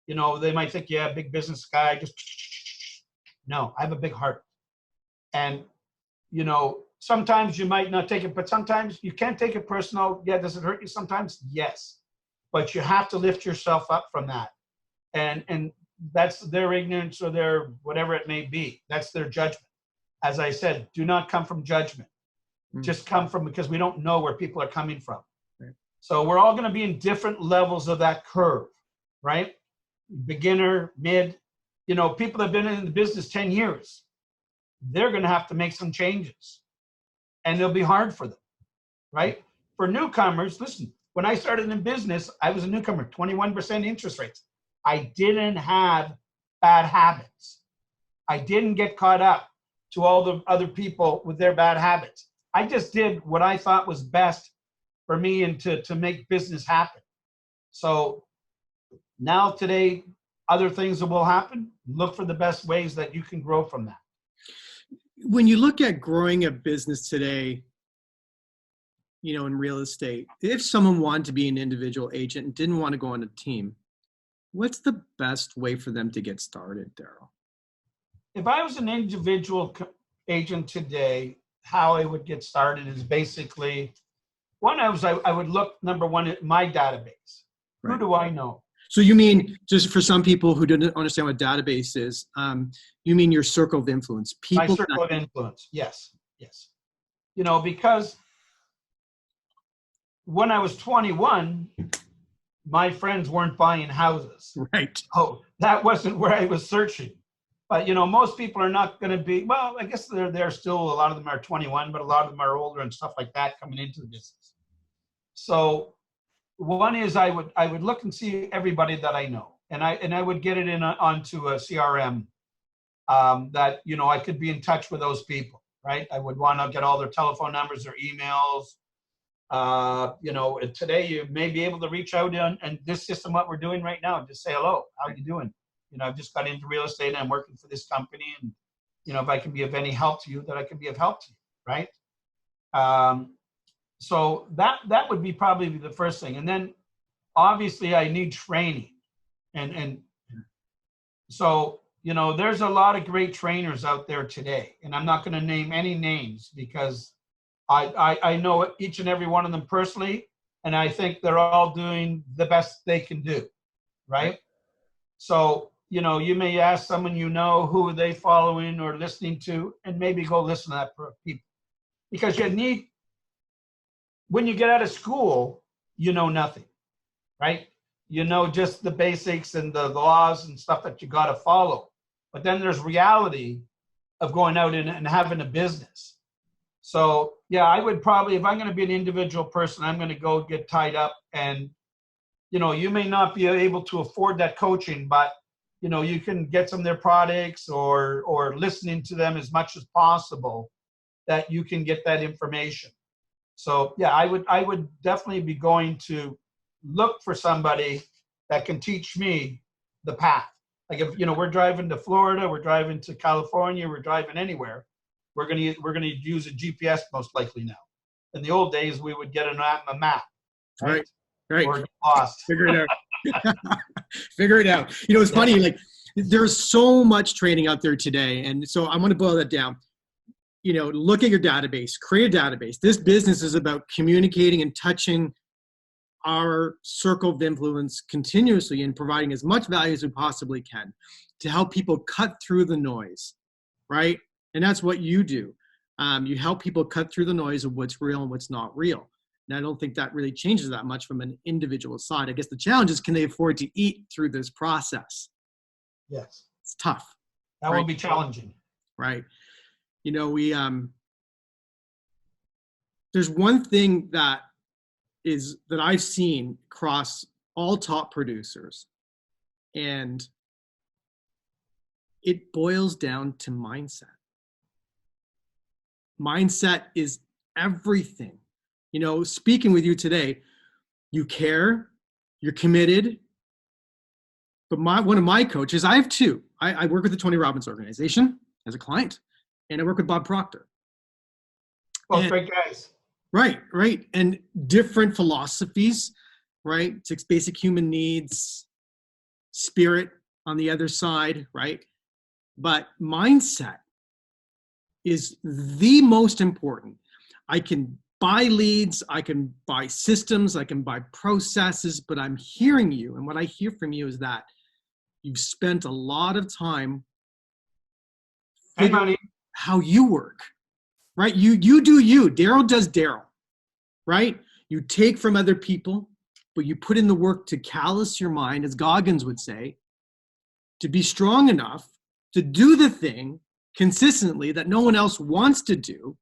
You know, they might think, yeah, big business guy. Just no, I have a big heart. And, you know, sometimes you might not take it, but sometimes you can't take it personal. Yeah, does it hurt you sometimes? Yes. But you have to lift yourself up from that. And that's their ignorance or their whatever it may be. That's their judgment. As I said, do not come from judgment. Just come from, because we don't know where people are coming from. Right. So we're all going to be in different levels of that curve, right? Beginner, mid, you know, people that have been in the business 10 years, they're going to have to make some changes, and it'll be hard for them, right? For newcomers, listen, when I started in business, I was a newcomer, 21% interest rates. I didn't have bad habits. I didn't get caught up to all the other people with their bad habits. I just did what I thought was best for me and to make business happen. So now today, other things that will happen, look for the best ways that you can grow from that. When you look at growing a business today, you know, in real estate, if someone wanted to be an individual agent and didn't want to go on a team, what's the best way for them to get started, Daryl? if I was an individual agent today, how I would get started is basically, I would look, number one, at my database. Right. Who do I know? So you mean, just for some people who don't understand what database is, you mean your circle of influence? My People circle of influence. Yes. You know, because when I was 21, my friends weren't buying houses. Right. Oh, that wasn't where I was searching. But, you know, most people are not going to be, well, I guess they're still, a lot of them are 21, but a lot of them are older and stuff like that coming into the business. So one is I would look and see everybody that I know, and I would get it onto a CRM that, you know, I could be in touch with those people, right? I would want to get all their telephone numbers, their emails. You know, today you may be able to reach out and this system, what we're doing right now, just say, hello, how are you doing? You know, I've just got into real estate and I'm working for this company, and, you know, if I can be of any help to you, that I can be of help to you, right? So that would be probably the first thing. And then obviously I need training. And so, you know, there's a lot of great trainers out there today, and I'm not going to name any names because I know each and every one of them personally, and I think they're all doing the best they can do, right? So, you know, you may ask someone, you know, who are they following or listening to, and maybe go listen to that for people. Because when you get out of school, you know nothing, right? You know just the basics and the laws and stuff that you got to follow. But then there's reality of going out and having a business. So, yeah, I would probably, if I'm going to be an individual person, I'm going to go get tied up. And, you know, you may not be able to afford that coaching, but, you know, you can get some of their products or listening to them as much as possible, that you can get that information. So, yeah, I would definitely be going to look for somebody that can teach me the path. Like, if, you know, we're driving to Florida, we're driving to California, we're driving anywhere, we're gonna use a GPS most likely now. In the old days, we would get a map, Right. Or get lost. Figure it out. Figure it out. You know, it's funny, like, there's so much training out there today. And so I'm going to boil that down. You know, look at your database, create a database. This business is about communicating and touching our circle of influence continuously and providing as much value as we possibly can to help people cut through the noise, right? And that's what you do. You help people cut through the noise of what's real and what's not real. And I don't think that really changes that much from an individual side. I guess the challenge is, can they afford to eat through this process? Yes. It's tough. That will be challenging. Right. You know, there's one thing that I've seen across all top producers, and it boils down to mindset. Mindset is everything. You know, speaking with you today, you care, you're committed. But one of my coaches, I have two. I work with the Tony Robbins organization as a client, and I work with Bob Proctor. Both great guys. Right. And different philosophies, right? It's basic human needs, spirit on the other side, right? But mindset is the most important. I can buy leads, I can buy systems, I can buy processes, but I'm hearing you. And what I hear from you is that you've spent a lot of time figuring out how you work, right? You do you. Daryl does Daryl, right? You take from other people, but you put in the work to callous your mind, as Goggins would say, to be strong enough to do the thing consistently that no one else wants to do.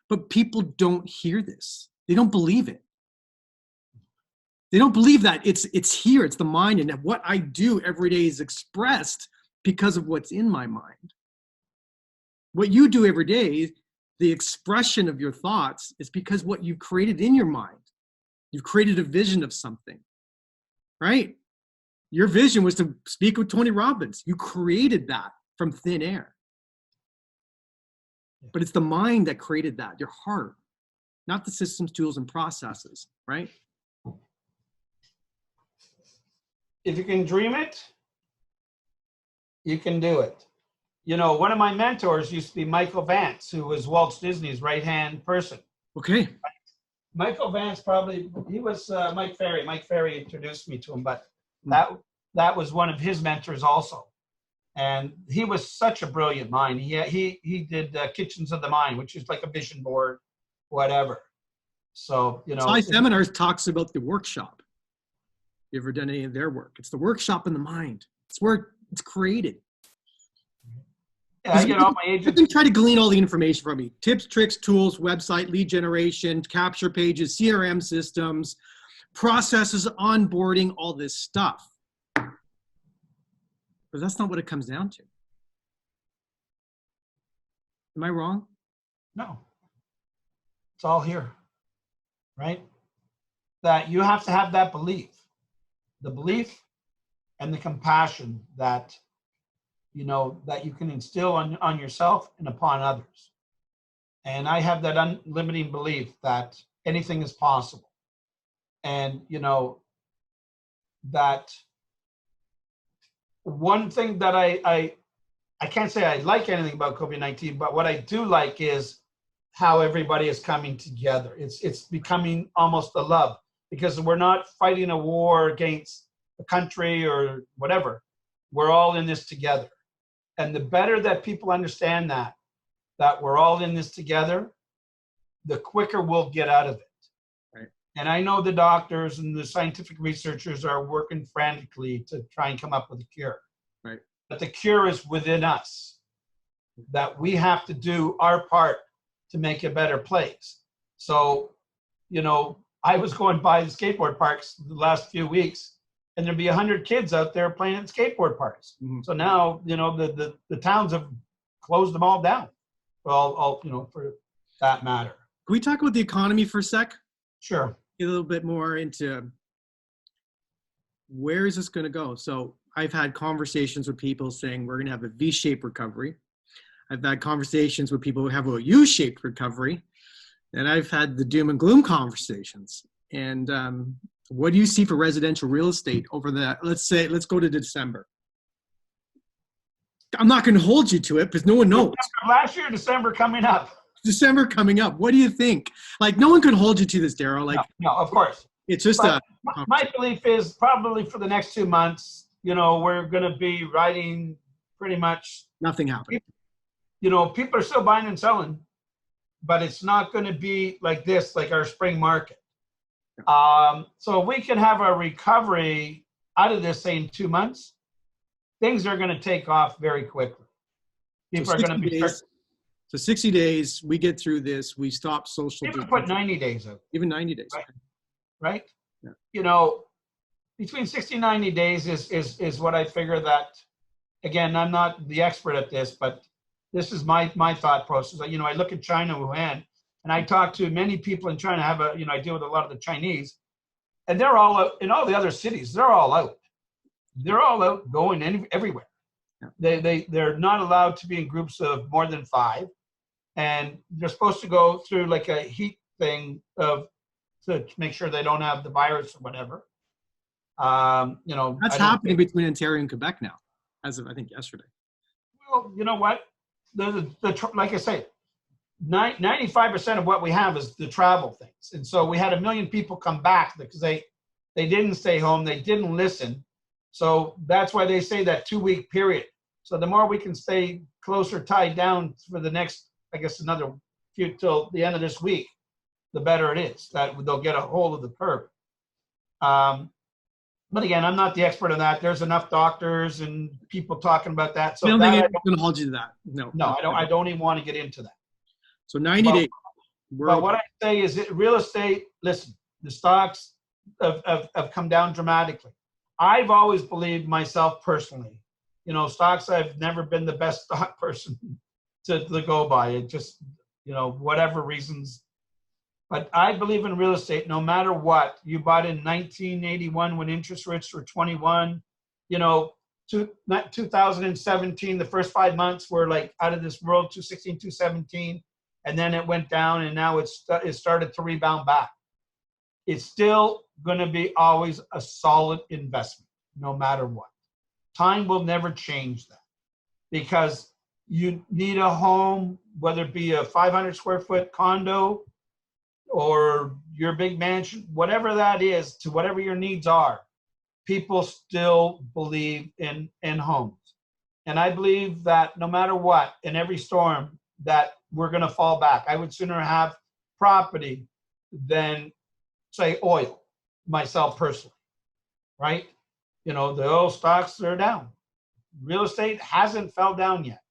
But people don't hear this. They don't believe it. They don't believe that it's here, it's the mind, and that what I do every day is expressed because of what's in my mind. What you do every day, the expression of your thoughts, is because what you've created in your mind. You've created a vision of something, right? Your vision was to speak with Tony Robbins. You created that from thin air. But it's the mind that created that, your heart, not the systems, tools, and processes, right? If you can dream it, you can do it. one of my mentors used to be Michael Vance, who was Walt Disney's right-hand person. Okay. Michael Vance he was Mike Ferry. Mike Ferry introduced me to him, but that was one of his mentors also. And he was such a brilliant mind. He did Kitchens of the Mind, which is like a vision board, whatever. So, Sci Seminars talks about the workshop. You ever done any of their work? It's the workshop in the mind. It's where it's created. Yeah, I get all my agents. You can try to glean all the information from me. Tips, tricks, tools, website, lead generation, capture pages, CRM systems, processes, onboarding, all this stuff. But that's not what it comes down to. Am I wrong? No. It's all here, right? That you have to have that belief. The belief and the compassion that, that you can instill on yourself and upon others. And I have that unlimiting belief that anything is possible. And, that one thing that I can't say I like anything about COVID-19, but what I do like is how everybody is coming together. It's becoming almost a love, because we're not fighting a war against a country or whatever. We're all in this together. And the better that people understand that we're all in this together, the quicker we'll get out of it. Right. And I know the doctors and the scientific researchers are working frantically to try and come up with a cure. Right. But the cure is within us, that we have to do our part to make a better place. So, I was going by the skateboard parks the last few weeks, and there'd be 100 kids out there playing at skateboard parks. Mm-hmm. So now, the towns have closed them all down. All for that matter. Can we talk about the economy for a sec? Sure. Get a little bit more into where is this going to go? So I've had conversations with people saying we're going to have a V-shaped recovery. I've had conversations with people who have a U-shaped recovery. And I've had the doom and gloom conversations. And what do you see for residential real estate over let's go to December. I'm not going to hold you to it because no one knows. Last year, December coming up. December coming up. What do you think? Like, no one can hold you to this, Daryl. No, of course. It's just my belief is probably for the next 2 months, we're going to be riding pretty much. Nothing happening. People are still buying and selling, but it's not going to be like this, like our spring market. So we can have a recovery out of this, say, in 2 months. Things are going to take off very quickly. People are going to be. So 60 days, we get through this, we stop social. People put 90 days out. Even 90 days. Right? Yeah. Between 60 and 90 days is what I figure that, again, I'm not the expert at this, but this is my thought process. I look at China, Wuhan, and I talk to many people in China. I deal with a lot of the Chinese, and they're all out in all the other cities. They're all out. They're all out going everywhere. Yeah. They're not allowed to be in groups of more than 5, and they're supposed to go through like a heat thing to make sure they don't have the virus or whatever. That's happening between Ontario and Quebec now, as of I think yesterday. Well, you know what? Like I say, 95% of what we have is the travel things, and so we had 1 million people come back because they didn't stay home, they didn't listen. So that's why they say that 2-week period. So the more we can stay closer tied down for the next, I guess, another few till the end of this week, the better it is. That they'll get a hold of the curve. But again, I'm not the expert on that. There's enough doctors and people talking about that. So I don't think I'm going to hold you to that. No, I don't even want to get into that. So 90 days. But what I say is real estate, listen, the stocks have come down dramatically. I've always believed myself personally, stocks, I've never been the best stock person to go by. It just, whatever reasons. But I believe in real estate no matter what. You bought in 1981 when interest rates were 21. 2017, the first 5 months were like out of this world, 216, 217. And then it went down, and now it started to rebound back. It's still going to be always a solid investment, no matter what. Time will never change that, because you need a home, whether it be a 500 square foot condo or your big mansion, whatever that is, to whatever your needs are, people still believe in homes. And I believe that no matter what, in every storm, that we're going to fall back. I would sooner have property than, say, oil, myself personally, right? You know, the oil stocks are down. Real estate hasn't fell down yet.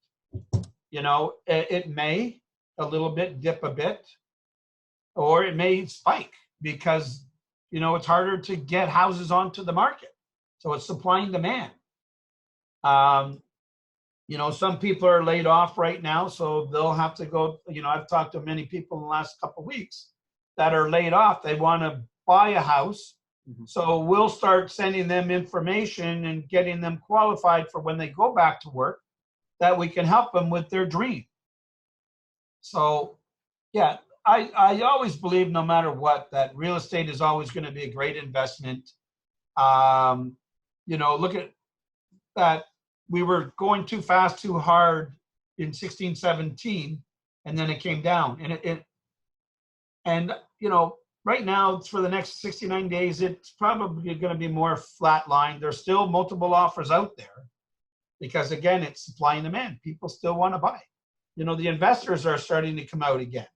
You know, it may a little bit dip a bit, or it may spike because, you know, it's harder to get houses onto the market. So it's supply and demand. You know, some people are laid off right now, so they'll have to go, you know, I've talked to many people in the last couple of weeks that are laid off. They want to buy a house. So we'll start sending them information and getting them qualified for when they go back to work, that we can help them with their dream. So, yeah, I always believe, no matter what, that real estate is always going to be a great investment. You know, look at that. We were going too fast, too hard in 16, 17, and then it came down. And you know, right now, for the next 69 days, it's probably going to be more flat line. There's still multiple offers out there because, again, it's supply and demand. People still want to buy. You know, the investors are starting to come out again.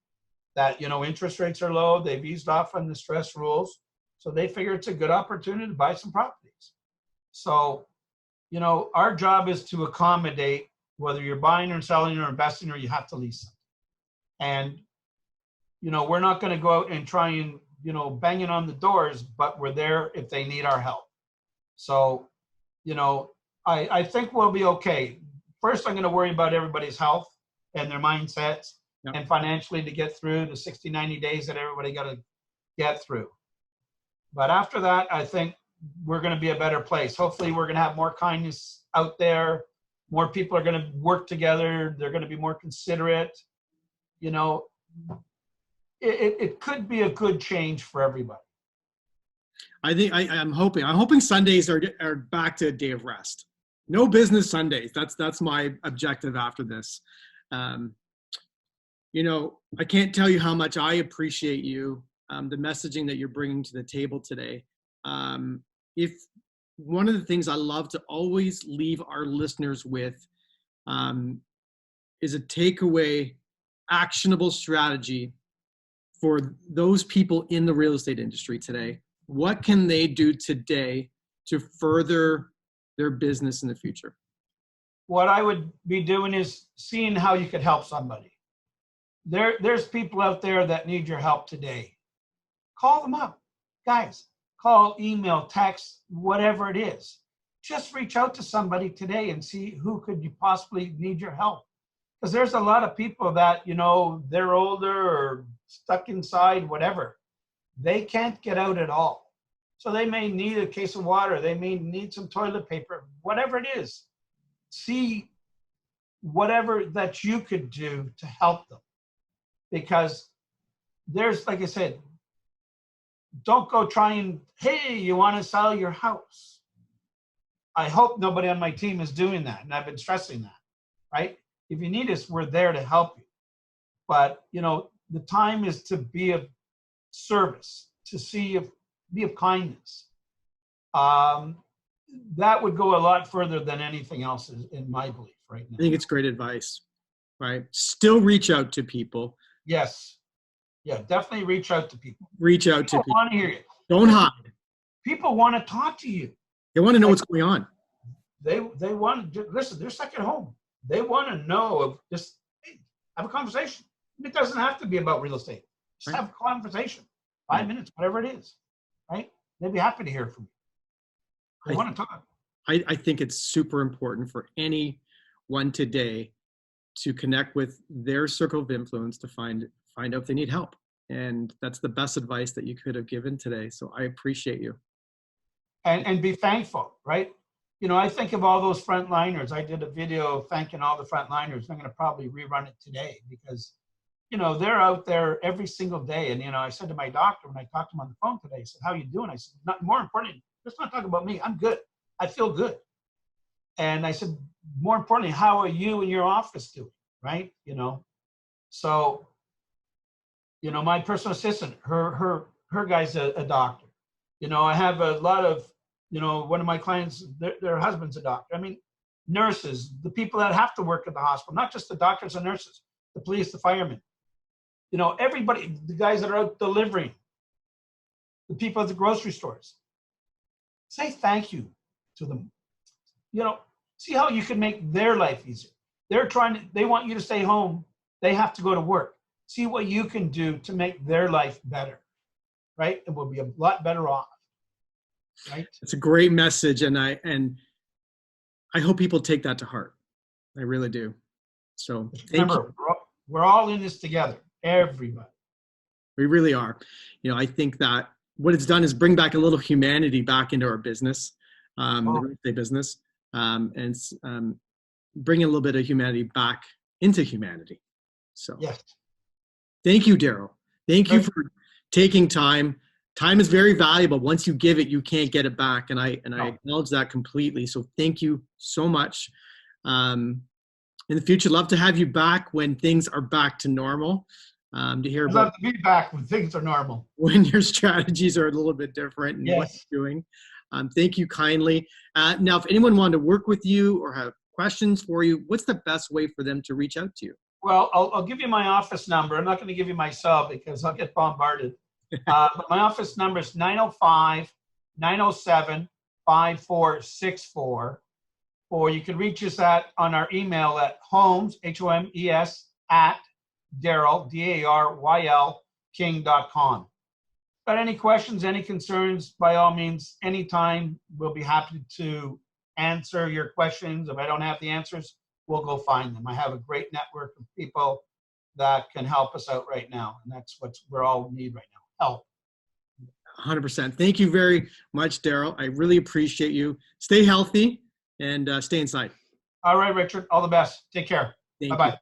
That, you know, interest rates are low. They've eased off on the stress rules. So they figure it's a good opportunity to buy some properties. So, you know, our job is to accommodate whether you're buying or selling or investing, or you have to lease them. And, you know, we're not going to go out and try and, you know, banging on the doors, but we're there if they need our help. So, you know, I think we'll be okay. First, I'm going to worry about everybody's health and their mindsets, and financially to get through the 60, 90 days that everybody got to get through. But after that, I think we're going to be a better place. Hopefully we're going to have more kindness out there. More people are going to work together. They're going to be more considerate. You know, it could be a good change for everybody. I think I'm hoping Sundays are back to a day of rest. No business Sundays. That's my objective after this. You know, I can't tell you how much I appreciate you, the messaging that you're bringing to the table today. If one of the things I love to always leave our listeners with is a takeaway, actionable strategy for those people in the real estate industry today. What can they do today to further their business in the future? What I would be doing is seeing how you could help somebody. There's people out there that need your help today. Call them up. Guys, call, email, text, whatever it is. Just reach out to somebody today and see who could you possibly need your help. Because there's a lot of people that, you know, they're older or stuck inside, whatever. They can't get out at all. So they may need a case of water. They may need some toilet paper, whatever it is. See whatever that you could do to help them. Because there's, like I said, don't go trying, hey, you want to sell your house. I hope nobody on my team is doing that. And I've been stressing that, right? If you need us, we're there to help you. But, you know, the time is to be of service, to be of kindness. That would go a lot further than anything else, in my belief right now. I think it's great advice, right? Still reach out to people. Yes. Yeah, definitely reach out to people. Reach out to people. Want to hear you. Don't hide. People want to talk to you. They want to know what's going on. They want to listen. They're stuck at home. They want to know of just, hey, have a conversation. It doesn't have to be about real estate. Just have a conversation. 5 minutes, whatever it is, right? They'd be happy to hear from you. They want to talk. I think it's super important for anyone today to connect with their circle of influence to find out if they need help. And that's the best advice that you could have given today. So I appreciate you. And be thankful, right? You know, I think of all those frontliners. I did a video thanking all the frontliners. I'm going to probably rerun it today because, you know, they're out there every single day. And, you know, I said to my doctor when I talked to him on the phone today, I said, how are you doing? I said, more importantly, let's not talk about me. I'm good. I feel good. And I said, more importantly, how are you and your office doing, right? So, my personal assistant, her guy's a doctor. I have a lot of, one of my clients, their husband's a doctor. I mean, nurses, the people that have to work at the hospital, not just the doctors and nurses, the police, the firemen, everybody, the guys that are out delivering, the people at the grocery stores. Say thank you to them. See how you can make their life easier. They want you to stay home. They have to go to work. See what you can do to make their life better, right? And we'll be a lot better off, right? It's a great message, and I hope people take that to heart. I really do. So remember, we're all in this together, everybody. We really are. I think that what it's done is bring back a little humanity back into our business, the real estate business, and bring a little bit of humanity back into humanity. So yes. Thank you, Daryl. Thank you for taking time. Time is very valuable. Once you give it, you can't get it back. And I acknowledge that completely. So thank you so much. In the future, love to have you back when things are back to normal. To hear I'd about love to be back when things are normal. When your strategies are a little bit different and what you're doing. Thank you kindly. Now, if anyone wanted to work with you or have questions for you, what's the best way for them to reach out to you? Well, I'll give you my office number. I'm not going to give you my cell because I'll get bombarded. But my office number is 905-907-5464. Or you can reach us on our email at homes, HOMES, at Daryl, DARYL, King.com. Got any questions, any concerns, by all means, anytime, we'll be happy to answer your questions. If I don't have the answers, we'll go find them. I have a great network of people that can help us out right now. And that's what we all need right now, help. 100%. Thank you very much, Daryl. I really appreciate you. Stay healthy and stay inside. All right, Richard. All the best. Take care. Bye-bye.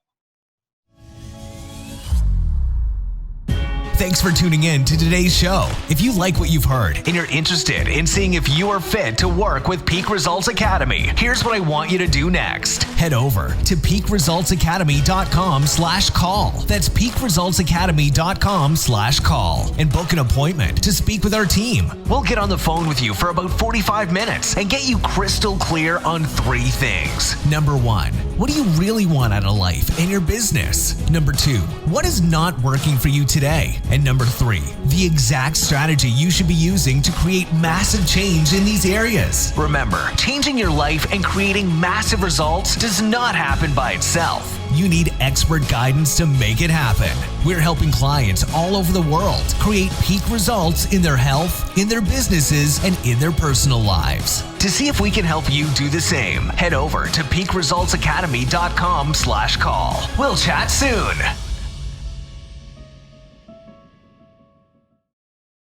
Thanks for tuning in to today's show. If you like what you've heard and you're interested in seeing if you are fit to work with Peak Results Academy, here's what I want you to do next. Head over to peakresultsacademy.com/call. That's peakresultsacademy.com/call and book an appointment to speak with our team. We'll get on the phone with you for about 45 minutes and get you crystal clear on 3 things. Number 1, what do you really want out of life and your business? Number 2, what is not working for you today? And number 3, the exact strategy you should be using to create massive change in these areas. Remember, changing your life and creating massive results does not happen by itself. You need expert guidance to make it happen. We're helping clients all over the world create peak results in their health, in their businesses, and in their personal lives. To see if we can help you do the same, head over to peakresultsacademy.com/call. We'll chat soon.